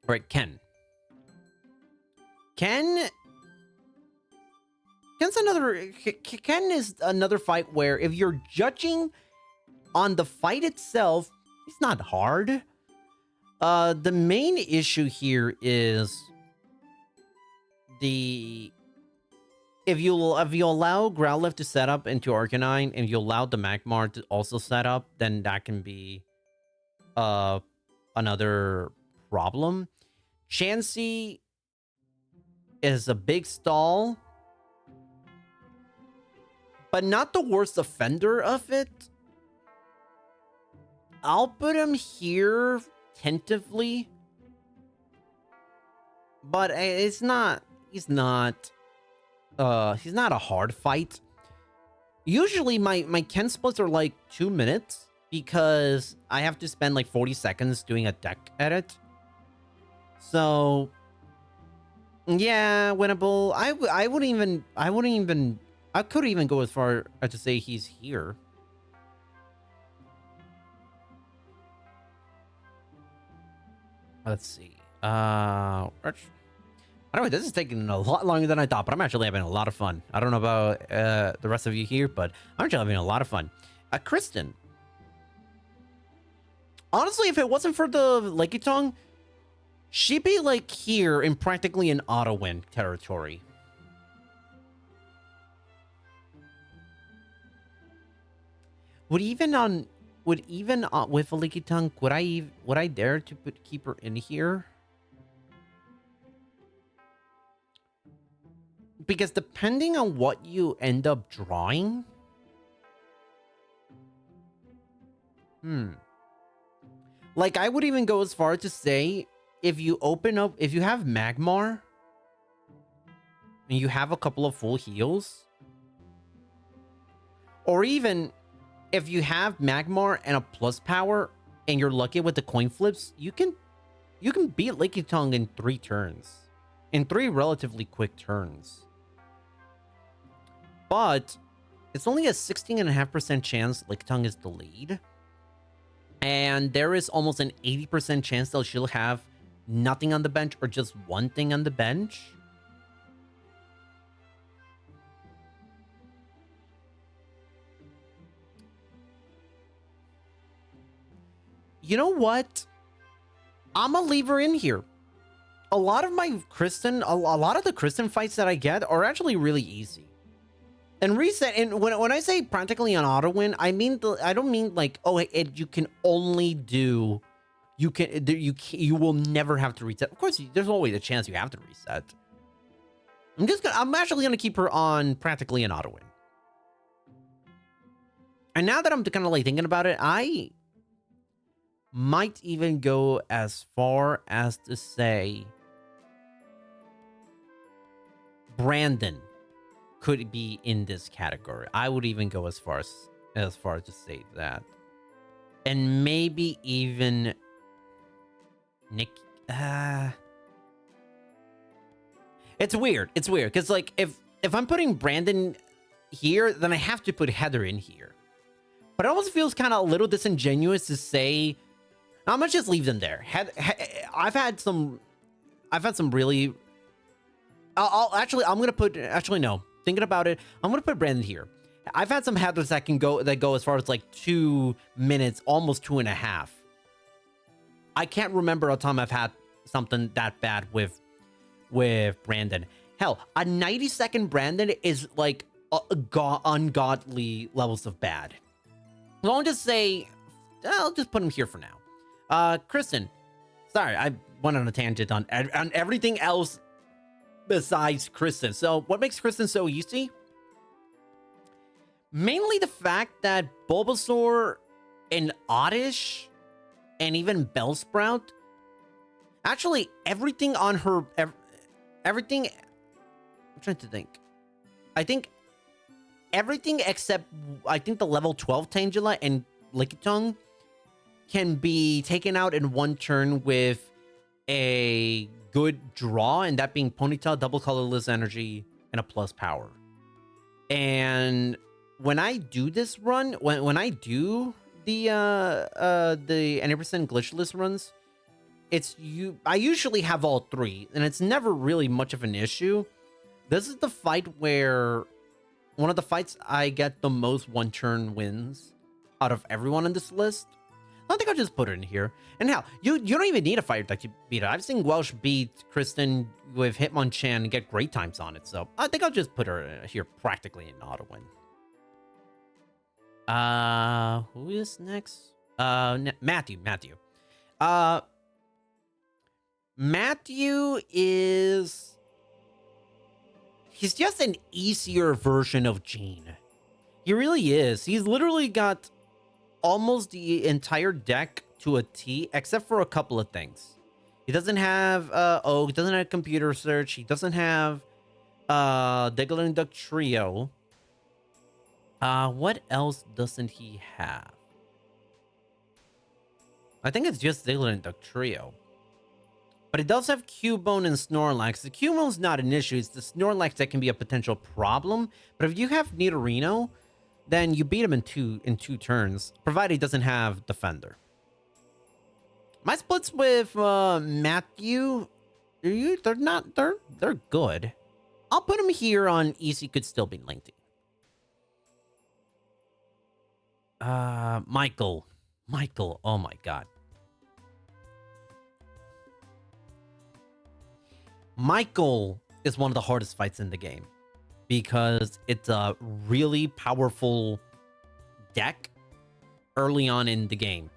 All right, Ken. Ken is another fight where if you're judging on the fight itself, it's not hard. The main issue here is if you allow Growlithe to set up into Arcanine and you allow the Magmar to also set up, then that can be another problem. Chansey is a big stall, but not the worst offender of it. I'll put him here tentatively, but he's not a hard fight. Usually my Ken splits are like 2 minutes because I have to spend like 40 seconds doing a deck edit. So yeah, winnable. I could even go as far as to say he's here. Let's see. By the way, this is taking a lot longer than I thought, but I'm actually having a lot of fun. I don't know about the rest of you here, but I'm actually having a lot of fun. Kristen. Honestly, if it wasn't for the Lickitung, she'd be like here in practically an auto-win territory. With a Lickitung, would I dare to keep her in here? Because depending on what you end up drawing, like I would even go as far as to say, if you have Magmar and you have a couple of full heals, or even if you have Magmar and a plus power and you're lucky with the coin flips, you can beat Lickitung in 3 turns. In 3 relatively quick turns. But it's only a 16.5% chance Lickitung is the lead. And there is almost an 80% chance that she'll have nothing on the bench or just one thing on the bench. You know what? I'm gonna leave her in here. A lot of the Kristen fights that I get are actually really easy. And reset, and when I say practically an auto win, I don't mean like, oh, you can only do, you will never have to reset. Of course, there's always a chance you have to reset. I'm actually gonna keep her on practically an auto win. And now that I'm kind of like thinking about it, I might even go as far as to say Brandon could be in this category. I would even go as far to say that. And maybe even Nick. It's weird. It's weird because like if I'm putting Brandon here, then I have to put Heather in here. But it almost feels kind of a little disingenuous to say, I'm gonna just leave them there. I've had some really. I'm gonna put. Actually, no. Thinking about it, I'm gonna put Brandon here. I've had some headless that go as far as like 2 minutes, almost 2.5. I can't remember a time I've had something that bad with Brandon. Hell, a 90-second Brandon is like ungodly levels of bad. So I'll just say, I'll just put him here for now. Kristen, sorry, I went on a tangent on everything else besides Kristen. So what makes Kristen so easy? Mainly the fact that Bulbasaur and Oddish and even Bellsprout, actually everything on her, everything, I'm trying to think. I think everything except, I think the level 12 Tangela and Lickitung can be taken out in one turn with a good draw, and that being Ponytail, double colorless energy, and a plus power. And when I do this run, when I do the 90% glitchless runs, I usually have all three, and it's never really much of an issue. This is the fight where one of the fights I get the most one-turn wins out of everyone on this list. I think I'll just put it in here. And hell, you don't even need a fire deck to beat it. I've seen Welsh beat Kristen with Hitmonchan and get great times on it, so I think I'll just put her here practically in auto win. Who is next? Matthew. Matthew is... He's just an easier version of Gene. He really is. He's literally got almost the entire deck to a T, except for a couple of things. He doesn't have Oak, doesn't have Computer Search, he doesn't have Diglett and Duck Trio. What else doesn't he have? I think it's just Diglett and Duck Trio. But it does have Cubone and Snorlax. The Cubone's not an issue. It's the Snorlax that can be a potential problem. But if you have Nidorino, then you beat him in two turns, provided he doesn't have Defender. My splits with Matthew, they're good. I'll put him here on easy, could still be lengthy. Michael, oh my god. Michael is one of the hardest fights in the game because it's a really powerful deck early on in the game.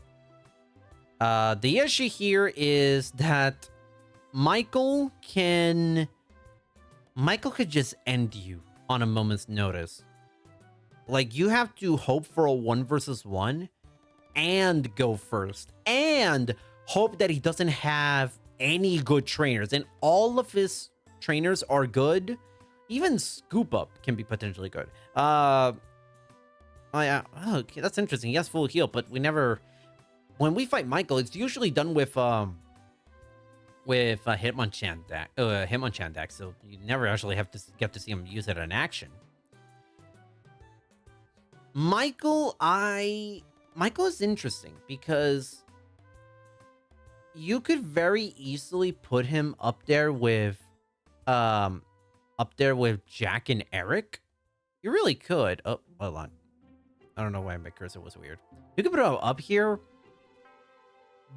The issue here is that Michael could just end you on a moment's notice. Like, you have to hope for a 1v1 and go first and hope that he doesn't have any good trainers, and all of his trainers are good. Even Scoop Up can be potentially good. Oh yeah, okay, that's interesting. He has full heal, but we never, when we fight Michael, it's usually done with Hitmonchan deck, so you never actually have to get to see him use it in action. Michael is interesting because you could very easily put him up there with Jack and Eric. You really could. Oh, hold on. I don't know why my cursor was weird. You could put him up here,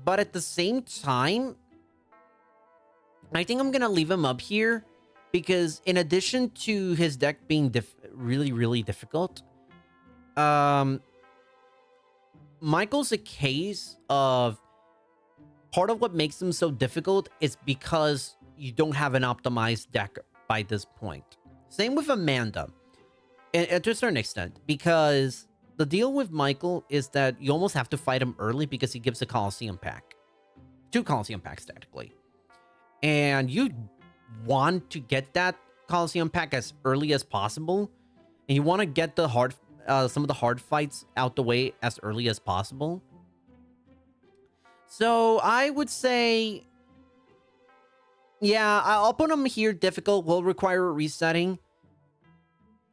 but at the same time, I think I'm gonna leave him up here because in addition to his deck being really, really difficult, Michael's a case of part of what makes him so difficult is because you don't have an optimized deck by this point. Same with Amanda, and to a certain extent, because the deal with Michael is that you almost have to fight him early because he gives a Coliseum pack. 2 Coliseum packs, technically. And you want to get that Coliseum pack as early as possible, and you want to get the some of the hard fights out the way as early as possible. So I would say, yeah, I'll put him here. Difficult, will require resetting.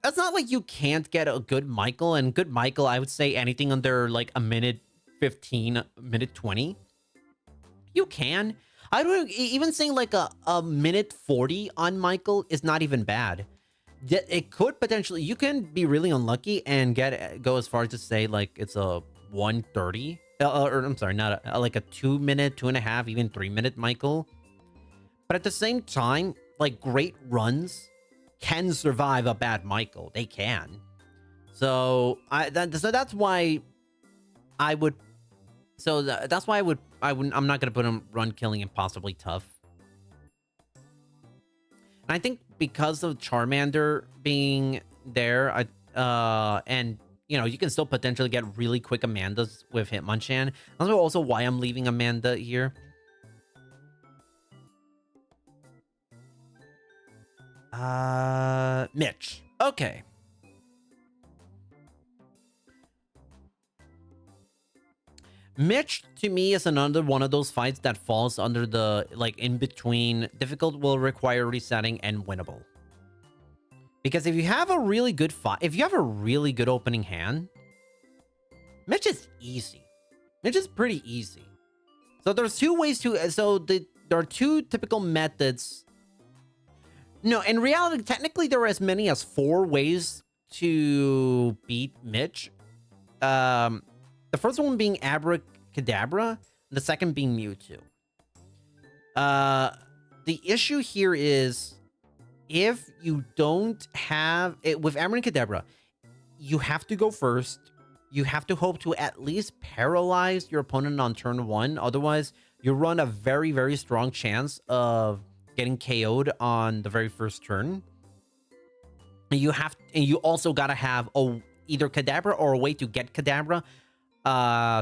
It's not like you can't get a good Michael, and good Michael, I would say anything under like a minute 15, minute 20. You can. I don't even saying like a minute 40 on Michael is not even bad. It could potentially, you can be really unlucky and go as far as to say like it's a 130, or I'm sorry, not like a 2 minute, 2.5, even 3 minute Michael. But at the same time, like great runs can survive a bad Michael. They can. So so that's why I would. So that's why I'm not gonna put him run killing impossibly tough. And I think because of Charmander being there, and you know, you can still potentially get really quick Amandas with Hitmonchan. That's also why I'm leaving Amanda here. Mitch. Okay. Mitch, to me, is another one of those fights that falls under the, like, in between difficult will require resetting and winnable. Because if you have a really good fight, if you have a really good opening hand, Mitch is easy. Mitch is pretty easy. So there's two ways to, there are two typical methods. No, in reality, technically there are as many as 4 ways to beat Mitch. The first one being Abracadabra, the second being Mewtwo. The issue here is if you don't have it with Abracadabra, you have to go first. You have to hope to at least paralyze your opponent on turn 1. Otherwise, you run a very, very strong chance of getting KO'd on the very first turn. And you also gotta have either Kadabra or a way to get Kadabra,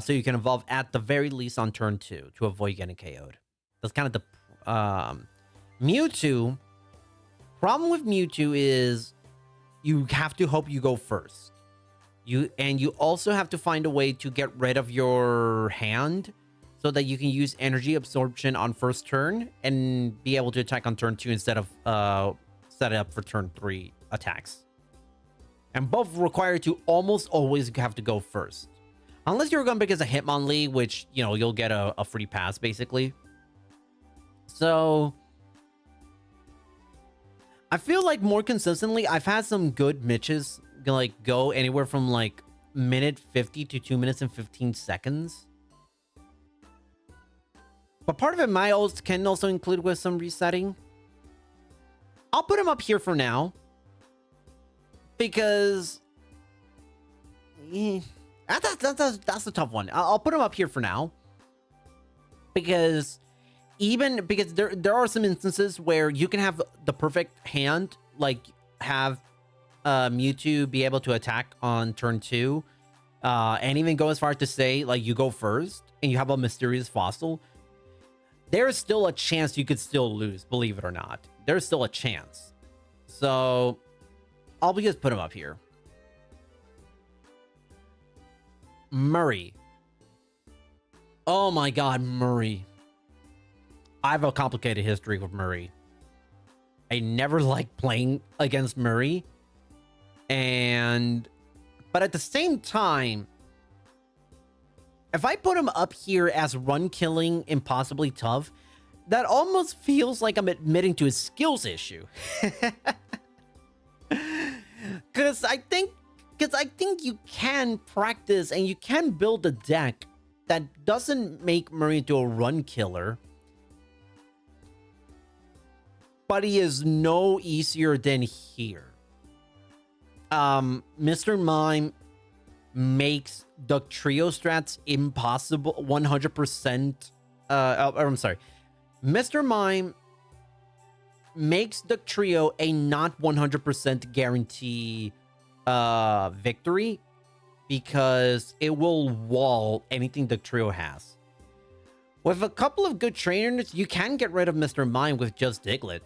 so you can evolve at the very least on turn 2 to avoid getting KO'd. That's kind of the Mewtwo. Problem with Mewtwo is you have to hope you go first. You also have to find a way to get rid of your hand so that you can use energy absorption on first turn and be able to attack on turn 2 instead of set it up for turn 3 attacks. And both require to almost always have to go first. Unless you're going to pick as a Hitmonlee, which, you know, you'll get a free pass, basically. So I feel like more consistently, I've had some good Mitches like go anywhere from like minute 50 to 2 minutes and 15 seconds. But part of it can also include with some resetting. I'll put him up here for now. Because that's a tough one. I'll put him up here for now. Because there are some instances where you can have the perfect hand, like have Mewtwo be able to attack on turn 2, and even go as far as to say like you go first and you have a mysterious fossil. There's still a chance you could still lose, believe it or not. There's still a chance. So I'll just put him up here. Murray. Oh my god, Murray. I have a complicated history with Murray. I never liked playing against Murray. But at the same time, if I put him up here as run killing impossibly tough, that almost feels like I'm admitting to his skills issue. Because I think you can practice and you can build a deck that doesn't make Murray into a run killer. But he is no easier than here. Mr. Mime makes the trio strats impossible 100%. I'm sorry. Mr. Mime makes the trio a not 100% guarantee victory because it will wall anything the trio has. With a couple of good trainers, you can get rid of Mr. Mime with just Diglett.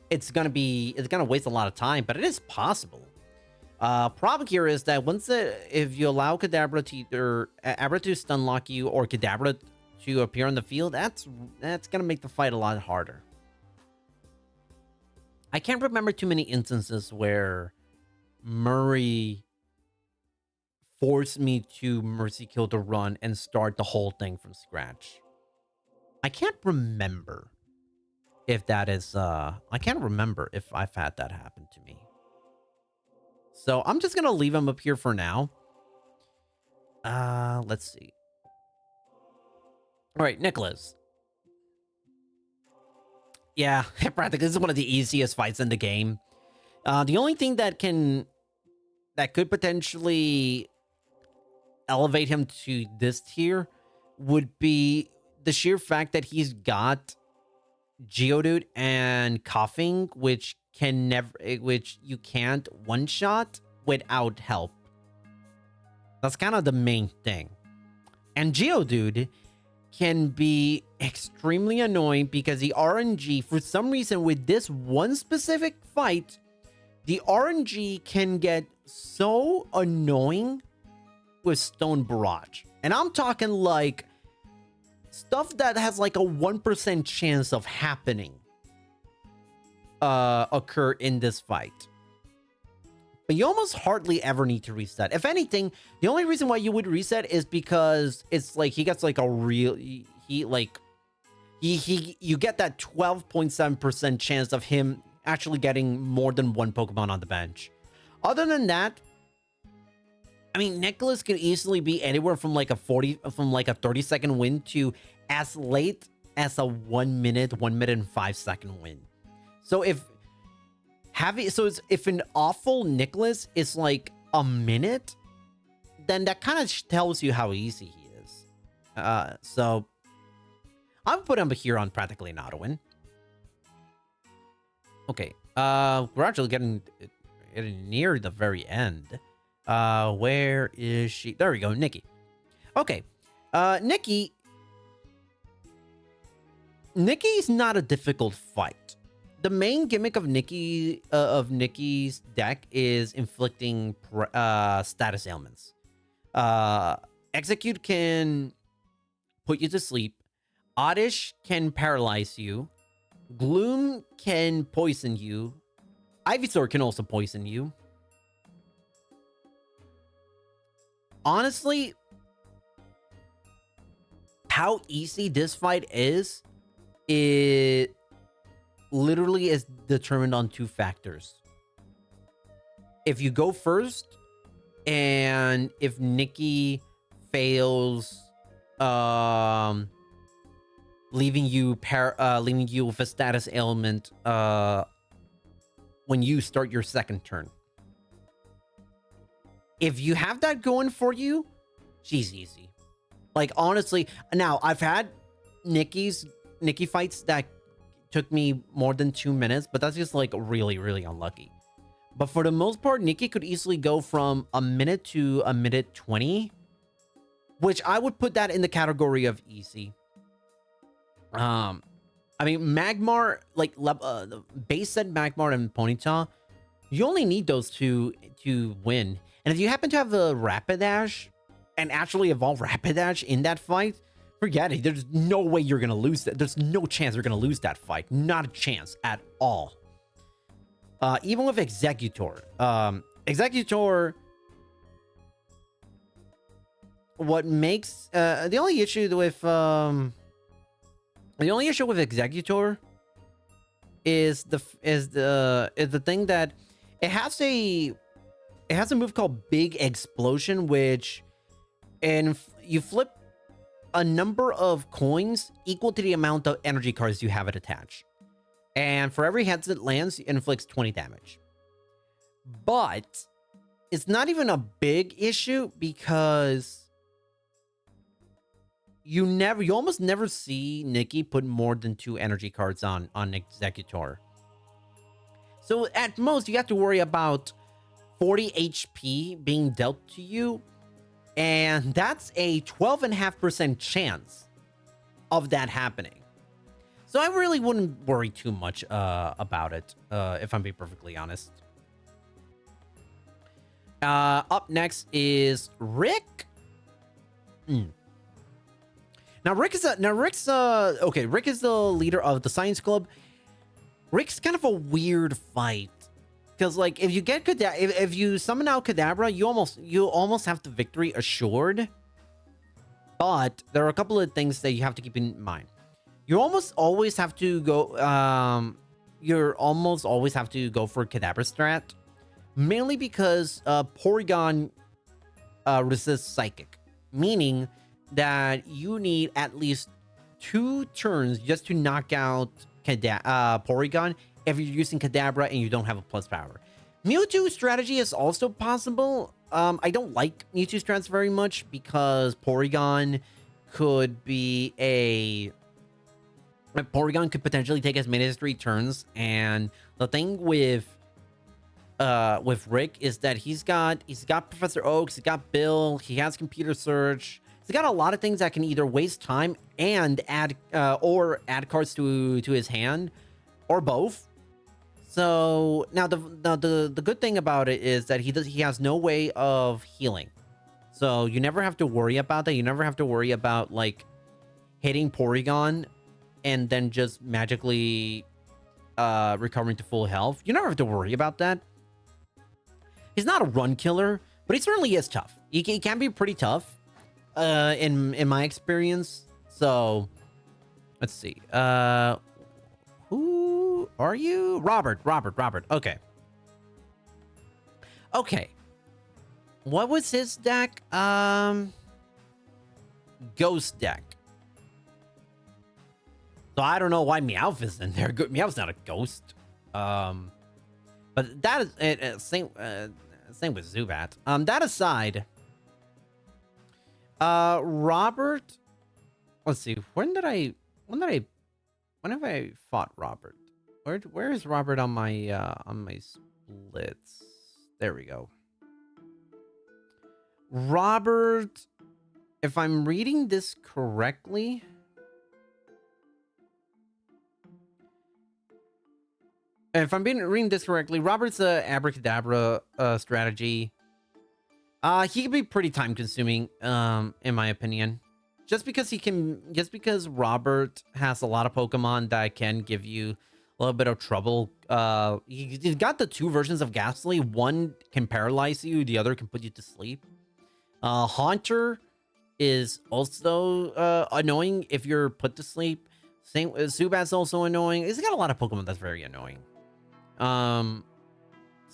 It's gonna waste a lot of time, but it is possible. Problem here is that if you allow Kadabra to either Abra to stun lock you or Kadabra to appear on the field, that's gonna make the fight a lot harder. I can't remember too many instances where Murray forced me to mercy kill the run and start the whole thing from scratch. I can't remember if that is I can't remember if I've had that happen to me. So I'm just gonna leave him up here for now. Let's see. All right, Nicholas. Yeah, practically this is one of the easiest fights in the game. The only thing that could potentially elevate him to this tier would be the sheer fact that he's got Geodude and Coughing, which you can't one shot without help. That's kind of the main thing. And Geodude can be extremely annoying because the RNG, for some reason, with this one specific fight, the RNG can get so annoying with Stone Barrage. And I'm talking like stuff that has like a 1% chance of happening occur in this fight. But you almost hardly ever need to reset. If anything, the only reason why you would reset is because it's like he gets like a real you get that 12.7% chance of him actually getting more than one Pokemon on the bench. Other than that, I mean, Nicholas can easily be anywhere from like a 30-second win to as late as a 1 minute and 5 second win. So if an awful Nicholas is like a minute, then that kind of tells you how easy he is. So I'll put him here on practically an auto win. Okay, we're actually getting near the very end. Where is she? There we go, Nikki. Okay, Nikki's not a difficult fight. The main gimmick of Nikki's deck is inflicting status ailments. Execute can put you to sleep. Oddish can paralyze you. Gloom can poison you. Ivysaur can also poison you. Honestly, how easy this fight is, it literally is determined on two factors. If you go first, and if Nikki fails, leaving you with a status ailment when you start your second turn. If you have that going for you, she's easy. Like, honestly, now I've had Nikki fights that took me more than 2 minutes, but that's just like really, really unlucky. But for the most part, Nikki could easily go from a minute to a minute 20, which I would put that in the category of easy. I mean, Magmar, like base set Magmar and Ponyta, you only need those two to win. And if you happen to have a Rapidash and actually evolve Rapidash in that fight, forget it. There's no way you're going to lose that. There's no chance you're going to lose that fight. Not a chance at all. Even with Executor. Executor, what makes... the only issue with Executor is the thing that it has a move called Big Explosion, which you flip a number of coins equal to the amount of energy cards you have it attached. And for every heads it lands, it inflicts 20 damage. But it's not even a big issue because you almost never see Nikki put more than 2 energy cards on Executor. So at most, you have to worry about 40 HP being dealt to you, and that's a 12.5% chance of that happening. So I really wouldn't worry too much about it, if I'm being perfectly honest. Up next is Rick. Now Rick is the leader of the Science Club. Rick's kind of a weird fight. Because, like, if you get if you summon out Kadabra, you almost have the victory assured. But there are a couple of things that you have to keep in mind. You almost always have to go. For Kadabra strat, mainly because Porygon resists Psychic, meaning that you need at least 2 turns just to knock out Porygon if you're using Kadabra and you don't have a plus power. Mewtwo strategy is also possible. I don't like Mewtwo strats very much because Porygon could be Porygon could potentially take as many as 3 turns, and the thing with Rick is that he's got Professor Oak, he's got Bill, he has computer search. He's got a lot of things that can either waste time and add cards to his hand, or both. So now the good thing about it is that he has no way of healing. So you never have to worry about that. You never have to worry about like hitting Porygon and then just magically recovering to full health. You never have to worry about that. He's not a run killer, but he certainly is tough. He can be pretty tough, in my experience. So, let's see. Who are you? Robert. Okay. Okay. What was his deck? Ghost deck. So I don't know why Meowth is in there. Meowth's not a ghost. But that is same with Zubat. That aside, Robert. Let's see. When have I fought Robert? Where is Robert on my splits? There we go. Robert, if I'm reading this correctly. If I'm reading this correctly, Robert's Abracadabra strategy. He can be pretty time consuming, in my opinion. Just because Robert has a lot of Pokemon that can give you a little bit of trouble. He's got the 2 versions of Ghastly. One can paralyze you, the other can put you to sleep. Haunter is also annoying if you're put to sleep. Same Zubat's also annoying. He's got a lot of Pokemon that's very annoying. So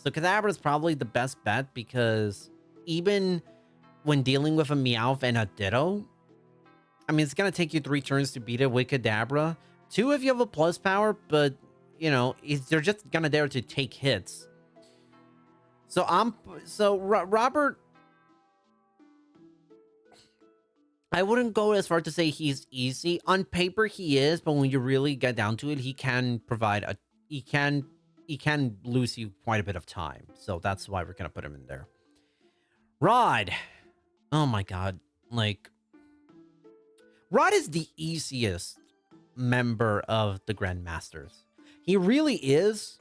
Kadabra is probably the best bet because even when dealing with a Meowth and a Ditto, I mean, it's gonna take you 3 turns to beat it with Kadabra. 2 if you have a plus power, but you know, they're just gonna dare to take hits. So Robert, I wouldn't go as far to say he's easy. On paper he is, but when you really get down to it, he can provide he can lose you quite a bit of time. So that's why we're gonna put him in there. Rod. Oh my god. Like, Rod is the easiest member of the Grandmasters. He really is.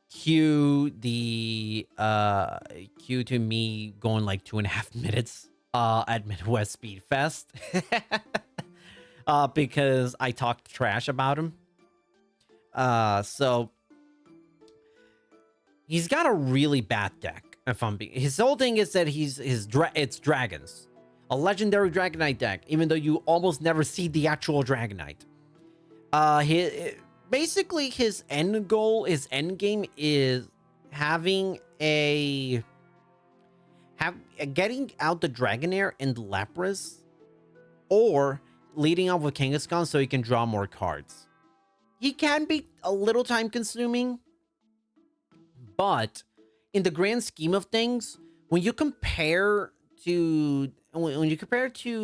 Cue to me going like 2.5 minutes at Midwest Speed Fest. Because I talked trash about him. So he's got a really bad deck. If I'm being, his whole thing is that it's dragons, a legendary Dragonite deck. Even though you almost never see the actual Dragonite. Basically his end goal, his end game is getting out the Dragonair and Lapras, or leading off with Kangaskhan so he can draw more cards. He can be a little time consuming, but in the grand scheme of things, when you compare to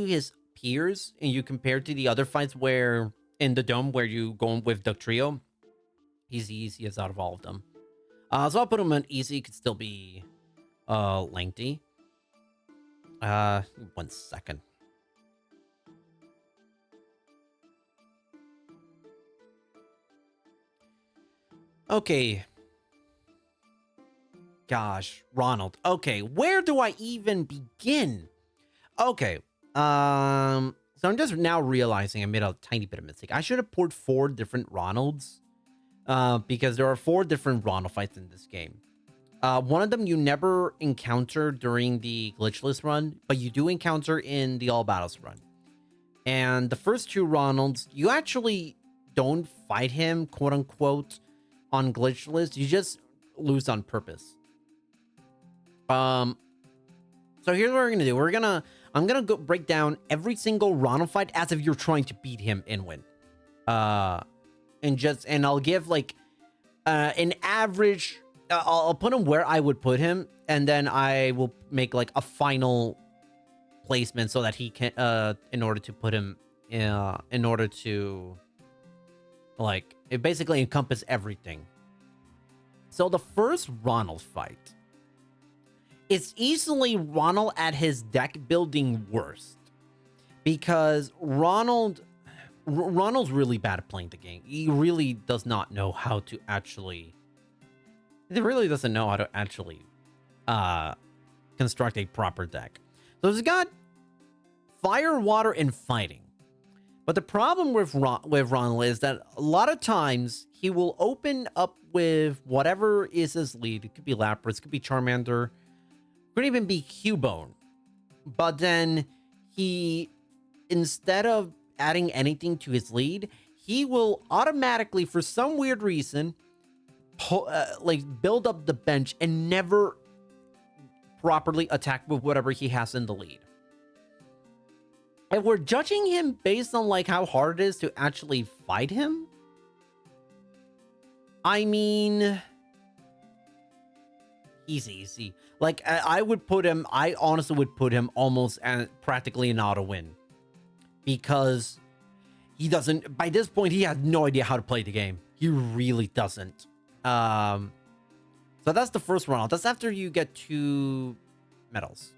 his peers and you compare to the other fights where in the dome where you go with the trio, he's the easiest out of all of them. So I'll put him on easy. Could still be lengthy. 1 second. Okay. Gosh, Ronald. Okay, where do I even begin? Okay. So I'm just now realizing I made a tiny bit of mistake. I should have poured 4 different Ronalds. Because there are 4 different Ronald fights in this game. One of them you never encounter during the glitchless run, but you do encounter in the all battles run. And the first 2 Ronalds, you actually don't fight him, quote unquote, on glitchless. You just lose on purpose. So here's what we're gonna do. I'm gonna go break down every single Ronald fight as if you're trying to beat him and win. And I'll give like an average. I'll put him where I would put him, and then I will make like a final placement so that he can in order to put him in order to like it basically encompass everything. So the first Ronald fight, it's easily Ronald at his deck building worst, because Ronald's really bad at playing the game. He really does not know how to actually. He really doesn't know how to actually construct a proper deck. So he's got fire, water, and fighting. But the problem with Ronald is that a lot of times he will open up with whatever is his lead. It could be Lapras, it could be Charmander, could even be Cubone. But then he, instead of adding anything to his lead, he will automatically, for some weird reason, like build up the bench and never properly attack with whatever he has in the lead. And we're judging him based on like how hard it is to actually fight him. I mean, he's easy. Like I honestly would put him almost at practically an auto win, because he doesn't, by this point, he has no idea how to play the game. He really doesn't. So that's the first Ronald. That's after you get 2 medals.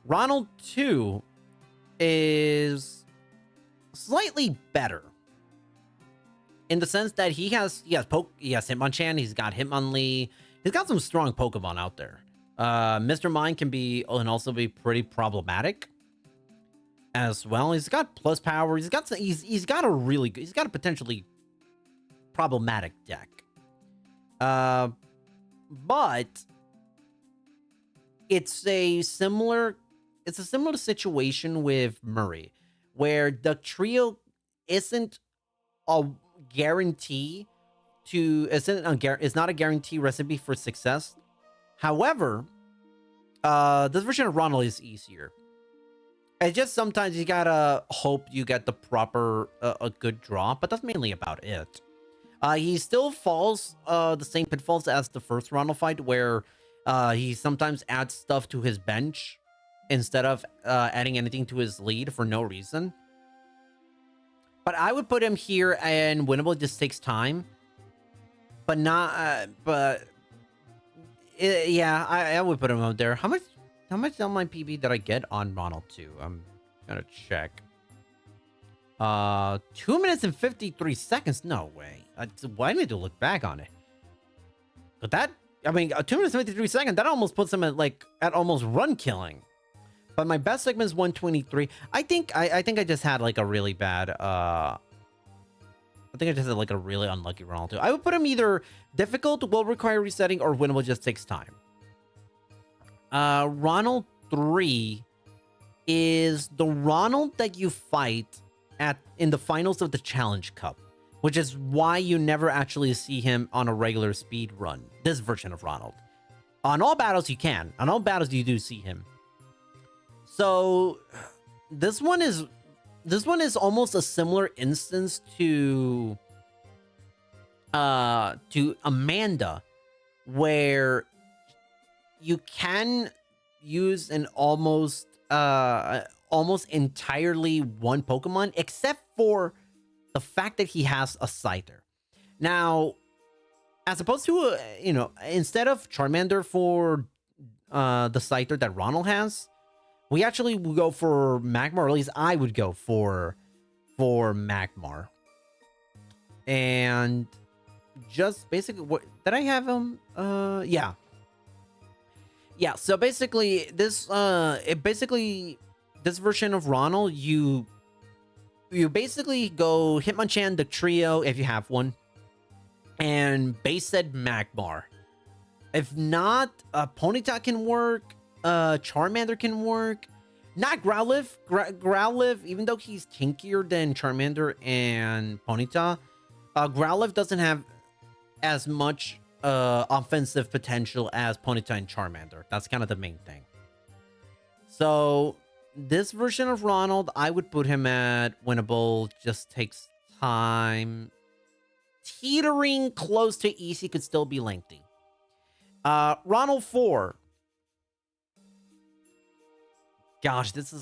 Ronald 2 is slightly better in the sense that he has Hitmonchan, he's got Hitmonlee, he's got some strong Pokemon out there. Mr. Mime can also be pretty problematic as well. He's got plus power. He's got a potentially problematic deck. But it's a similar situation with Murray, where the trio isn't a guarantee it's not a guarantee recipe for success. However, this version of Ronald is easier. It's just sometimes you gotta hope you get the proper a good draw, but that's mainly about it. He still falls the same pitfalls as the first Ronald fight, where he sometimes adds stuff to his bench instead of adding anything to his lead for no reason. But I would put him here, and winnable just takes time. But not, yeah, I would put him out there. How much on my PB did I get on Ronald 2? I'm gonna check. 2 minutes and 53 seconds. No way. Why need to look back on it? But 2 minutes and 53 seconds. That almost puts him at almost run killing. But my best segment is 123. I think I just had like a really bad. I think I just had like a really unlucky Ronald 2. I would put him either difficult, will require resetting, or winnable just takes time. Ronald 3 is the Ronald that you fight in the finals of the Challenge Cup, which is why you never actually see him on a regular speed run. This version of Ronald. On all battles you can. On all battles you do see him. So this one is almost a similar instance to Amanda, where you can use an almost entirely one Pokemon, except for the fact that he has a Scyther. Now, as opposed to instead of Charmander for the Scyther that Ronald has, we actually will go for Magmar, or at least I would go for Magmar. And just basically, what did I have him? Yeah. So basically, this version of Ronald, you basically go Hitmonchan, the trio, if you have one, and base set Magmar. If not, Ponyta can work. Charmander can work. Not Growlithe. Growlithe, even though he's tinkier than Charmander and Ponyta, Growlithe doesn't have as much offensive potential as Ponyta and Charmander. That's kind of the main thing. So this version of Ronald, I would put him at winnable. Just takes time. Teetering close to easy, could still be lengthy. Ronald 4. Gosh, this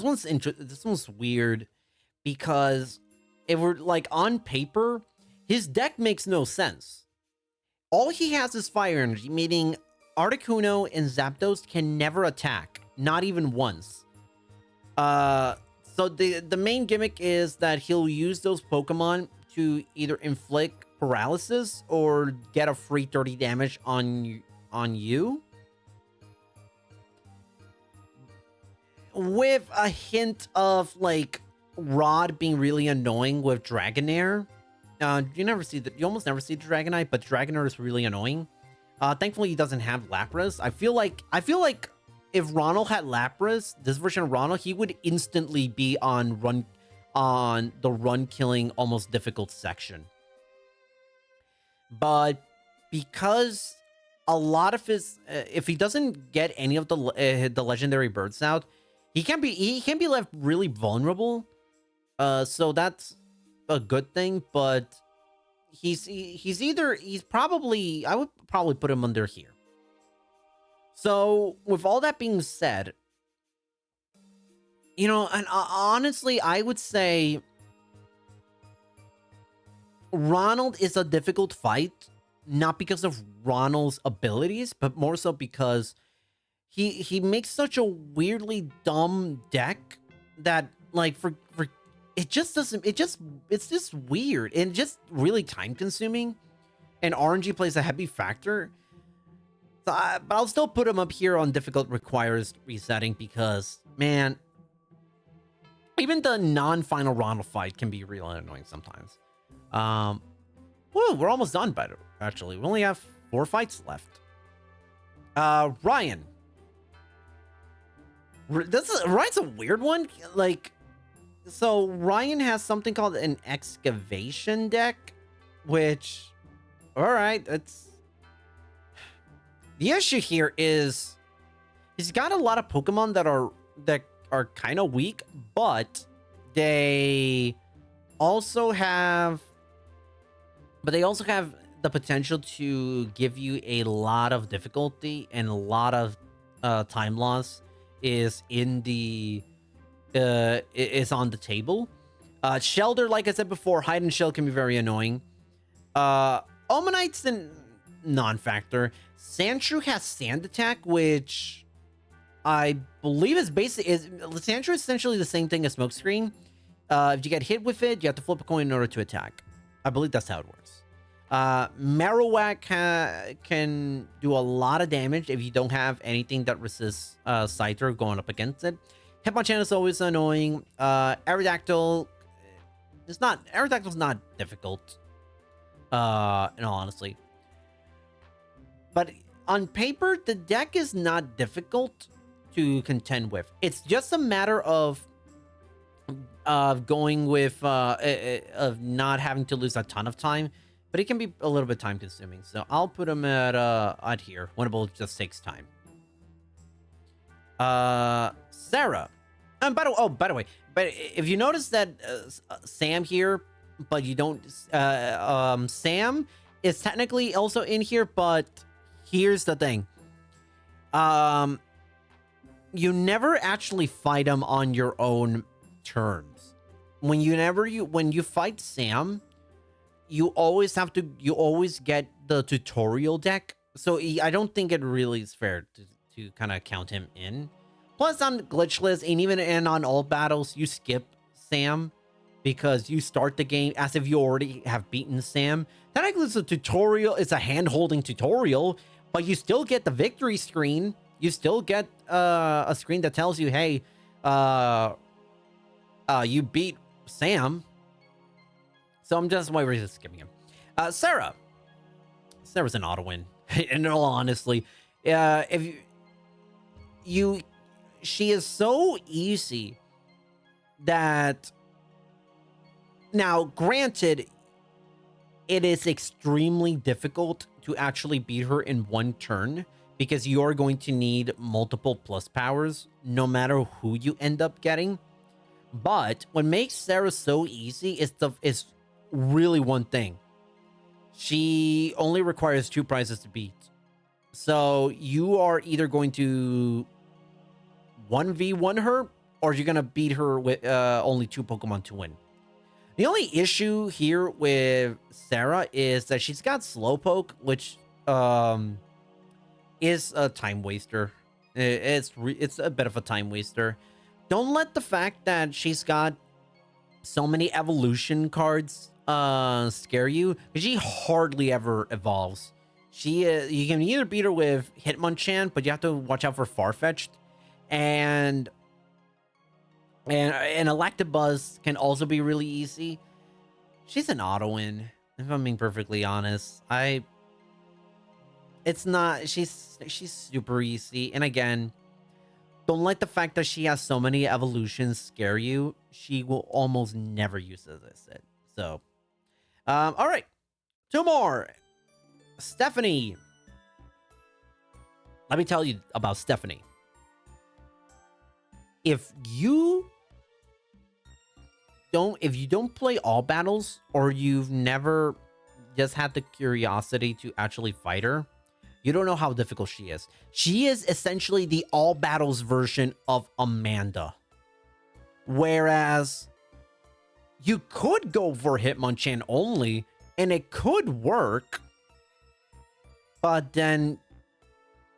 one's weird because if we're like on paper, his deck makes no sense. All he has is fire energy, meaning Articuno and Zapdos can never attack, not even once. So the main gimmick is that he'll use those Pokemon to either inflict paralysis or get a free 30 damage on you. With a hint of like Rod being really annoying with Dragonair. You almost never see the Dragonite, but Dragonair is really annoying. Thankfully he doesn't have Lapras. I feel like if Ronald had Lapras, this version of Ronald, he would instantly be on the run killing almost difficult section. But because a lot of his if he doesn't get any of the legendary birds out, he can be left really vulnerable. So that's a good thing, but I would probably put him under here. So with all that being said, and honestly, I would say Ronald is a difficult fight, not because of Ronald's abilities, but more so because he makes such a weirdly dumb deck that like for it just doesn't, it's just weird and just really time consuming, and RNG plays a heavy factor. So but I'll still put him up here on difficult requires resetting because, man, even the non-final Ronald fight can be really annoying sometimes. Whoa, we're almost done, but actually we only have 4 fights left. Ryan. Ryan's a weird one. Like, so Ryan has something called an excavation deck, which, all right, it's the issue here is he's got a lot of Pokemon that are kind of weak, but they also have the potential to give you a lot of difficulty, and a lot of time loss is on the table. Shelter, like I said before, hide and shell can be very annoying. Omanite's a non-factor. Sandshrew has Sand Attack, which I believe Sandshrew is essentially the same thing as Smokescreen. If you get hit with it, you have to flip a coin in order to attack. I believe that's how it works. Marowak can do a lot of damage if you don't have anything that resists Scyther going up against it. Hitmonchan is always annoying. Aerodactyl Aerodactyl's not difficult, in all honesty. But on paper, the deck is not difficult to contend with. It's just a matter of going with of not having to lose a ton of time, but it can be a little bit time consuming. So I'll put him at here. Winnable just takes time. Sarah. And by the way, but if you notice that Sam here, but you don't, Sam is technically also in here, but here's the thing. You never actually fight him on your own terms. When you fight Sam, you always get the tutorial deck. So I don't think it really is fair to kind of count him in. Plus on glitchless and on all battles, you skip Sam because you start the game as if you already have beaten Sam. Technically it's a tutorial, it's a hand-holding tutorial, but you still get the victory screen. You still get a screen that tells you, hey, you beat Sam. So I'm just skipping him. Sarah's an auto win. In all honestly, she is so easy that now, granted, it is extremely difficult to actually beat her in one turn, because you're going to need multiple plus powers no matter who you end up getting. But what makes Sarah so easy is really one thing. She only requires 2 prizes to beat. So you are either going to 1v1 her, or you're going to beat her with only 2 Pokemon to win. The only issue here with Sarah is that she's got Slowpoke, which is a time waster. It's a bit of a time waster. Don't let the fact that she's got so many evolution cards scare you, because she hardly ever evolves. You can either beat her with Hitmonchan, but you have to watch out for Farfetch'd, and Electabuzz can also be really easy. She's an auto-win, if I'm being perfectly honest. It's not, she's super easy. And again, don't let the fact that she has so many evolutions scare you. She will almost never use it, as I said. So, all right, 2 more. Stephanie. Let me tell you about Stephanie. If you don't play all battles, or you've never just had the curiosity to actually fight her, you don't know how difficult she is. She is essentially the all battles version of Amanda. Whereas you could go for Hitmonchan only, and it could work, but then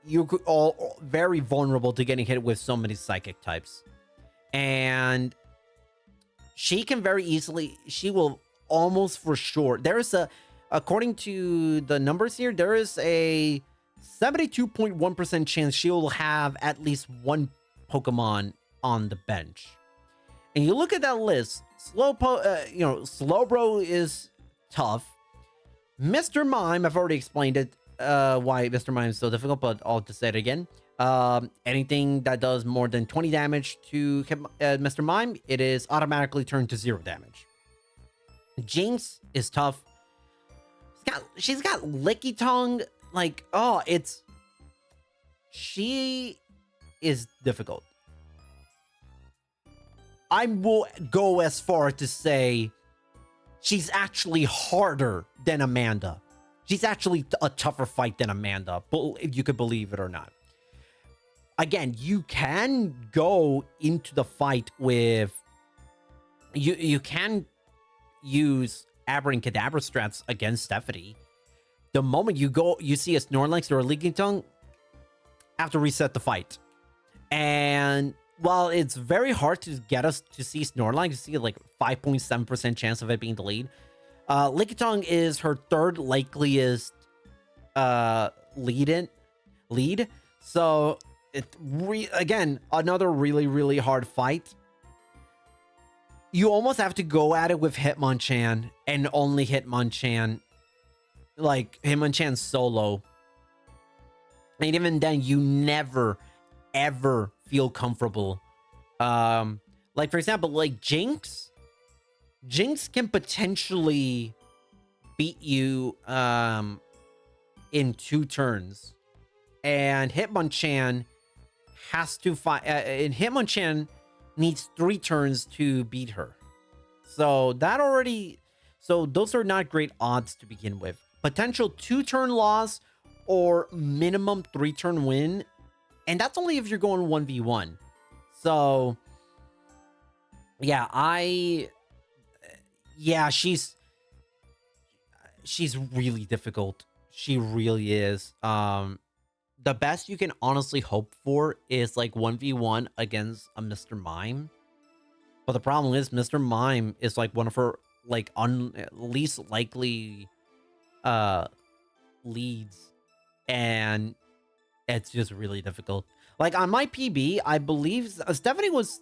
you're all very vulnerable to getting hit with so many psychic types. And she can very easily, she will almost for sure, according to the numbers here, there is a 72.1% chance she will have at least 1 Pokemon on the bench. And you look at that list, Slowbro is tough. Mr. Mime, I've already explained it, why Mr. Mime is so difficult, but I'll just say it again. Anything that does more than 20 damage to Mr. Mime, it is automatically turned to 0 damage. Jinx is tough. She's got Licky Tongue. Like, oh, she is difficult. I will go as far to say she's actually harder than Amanda. She's actually a tougher fight than Amanda, if you could believe it or not. Again, you can go into the fight with... You can use Abracadabra strats against Stephanie. The moment you see a Snorlax or a Leaking Tongue, have to reset the fight. And while it's very hard to get us to see Snorlax, you see like 5.7% chance of it being the lead. Lickitung is her 3rd likeliest lead. So again, another really, really hard fight. You almost have to go at it with Hitmonchan and only Hitmonchan. Like Hitmonchan solo. And even then, you never, ever feel comfortable. Like, for example, like Jinx. Jinx can potentially beat you in 2 turns. And Hitmonchan has to fight. And Hitmonchan needs 3 turns to beat her. So that already... So those are not great odds to begin with. Potential 2-turn loss or minimum 3-turn win. And that's only if you're going 1v1. So, yeah, she's really difficult. She really is. The best you can honestly hope for is like 1v1 against a Mr. Mime. But the problem is Mr. Mime is like one of her like least likely leads, and it's just really difficult. Like on my PB, I believe Stephanie was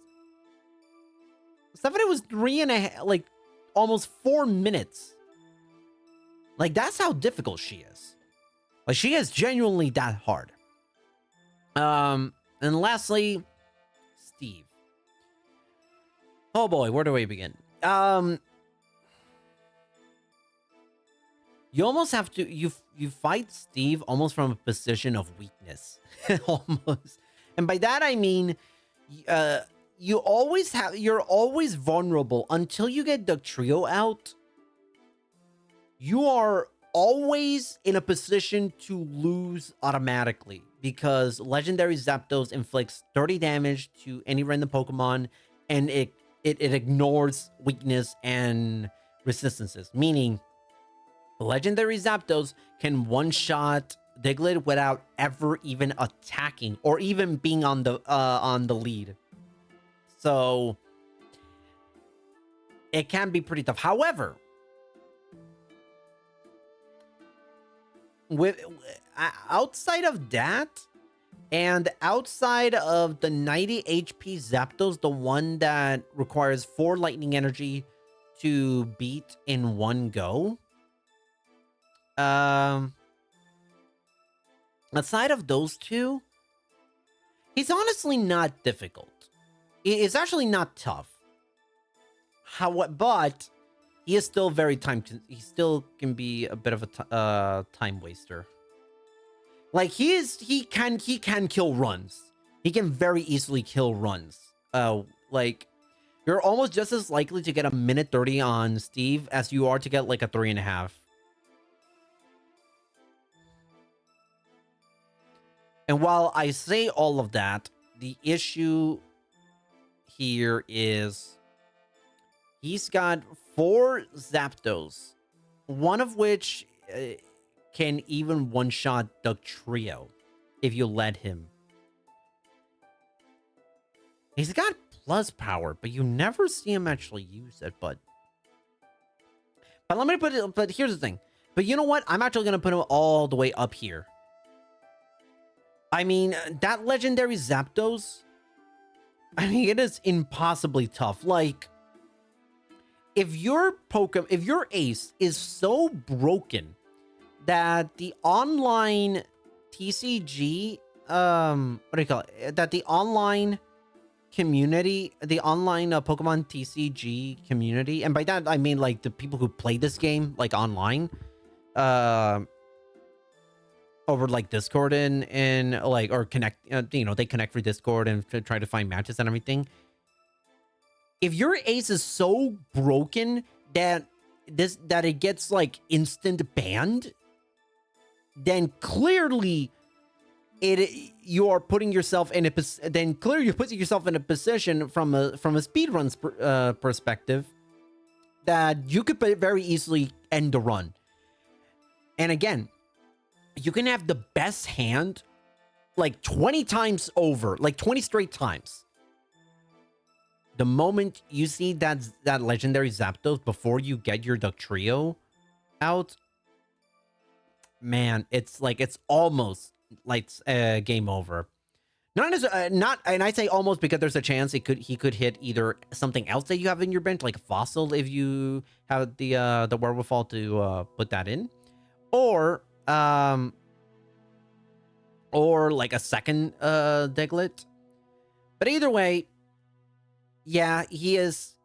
3.5, like almost 4 minutes. Like that's how difficult she is. Like she is genuinely that hard. And lastly, Steve. Oh boy, where do we begin? You almost have to you fight Steve almost from a position of weakness. Almost. And by that I mean you're always vulnerable until you get the trio out. You are always in a position to lose automatically because Legendary Zapdos inflicts 30 damage to any random Pokemon, and it ignores weakness and resistances, meaning Legendary Zapdos can one-shot Diglett without ever even attacking or even being on the lead. So it can be pretty tough. However, with outside of that, and outside of the 90 HP Zapdos, the one that requires 4 lightning energy to beat in one go, aside of those two, he's honestly not difficult. It's actually not tough. But he is still very he still can be a bit of a time waster. Like he can kill runs. He can very easily kill runs. Like you're almost just as likely to get a minute 30 on Steve as you are to get like a 3.5. And while I say all of that, the issue here is he's got 4 Zapdos, one of which can even one-shot the trio if you let him. He's got plus power, but you never see him actually use it. But let me put it. But here's the thing. But you know what? I'm actually gonna put him all the way up here. I mean, that Legendary Zapdos, I mean, it is impossibly tough. Like, if your ace is so broken that the online TCG, what do you call it? That the online community, the online Pokemon TCG community, and by that I mean like the people who play this game like online, over like Discord and like, or connect, you know, they connect through Discord and try to find matches and everything. If your ace is so broken that it gets like instant banned, then clearly you are putting yourself in a then clearly you're putting yourself in a position from a speedrun perspective that you could very easily end the run. And again, you can have the best hand like 20 times over, like 20 straight times. The moment you see that Legendary Zapdos before you get your Duck Trio out, man, it's almost like game over. Not, and I say almost because there's a chance he could hit either something else that you have in your bench, like a fossil, if you have the wherewithal to put that in, or like a second Diglett. But either way, yeah, he is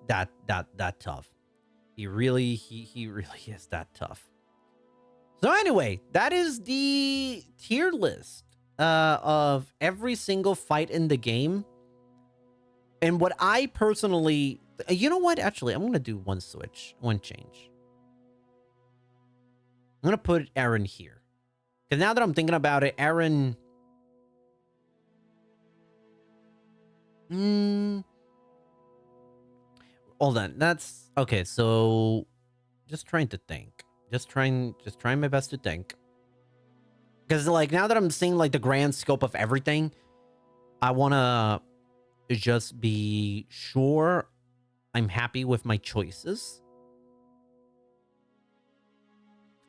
that tough. He really is that tough. So anyway, that is the tier list of every single fight in the game. And what I personally, you know what? Actually, I'm going to do one change. I'm going to put Aaron here. Because now that I'm thinking about it, Aaron... Hold on. That's... Okay, so... Just trying to think. Just trying my best to think. Because, like, now that I'm seeing, like, the grand scope of everything, I want to just be sure I'm happy with my choices.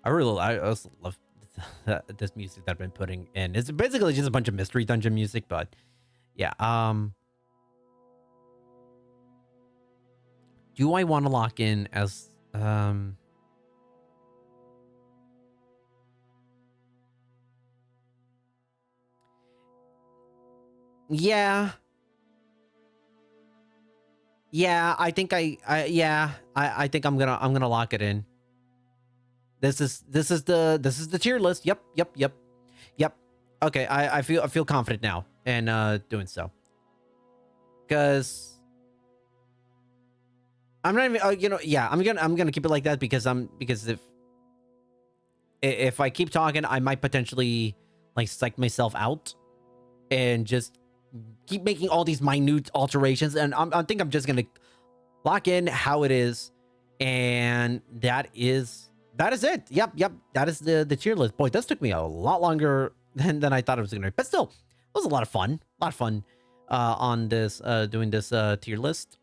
I also love this music that I've been putting in. It's basically just a bunch of mystery dungeon music, but yeah. Do I want to lock in as yeah. Yeah, I think I think I'm gonna lock it in. This is the tier list. Yep. Okay, I feel confident now in doing so. Because I'm not even I'm gonna keep it like that because if I keep talking, I might potentially like psych myself out and just keep making all these minute alterations, and I think I'm just gonna lock in how it is, and that is it. Yep, that is the tier list. Boy, this took me a lot longer than I thought it was gonna be, but still, it was a lot of fun. On this doing this tier list.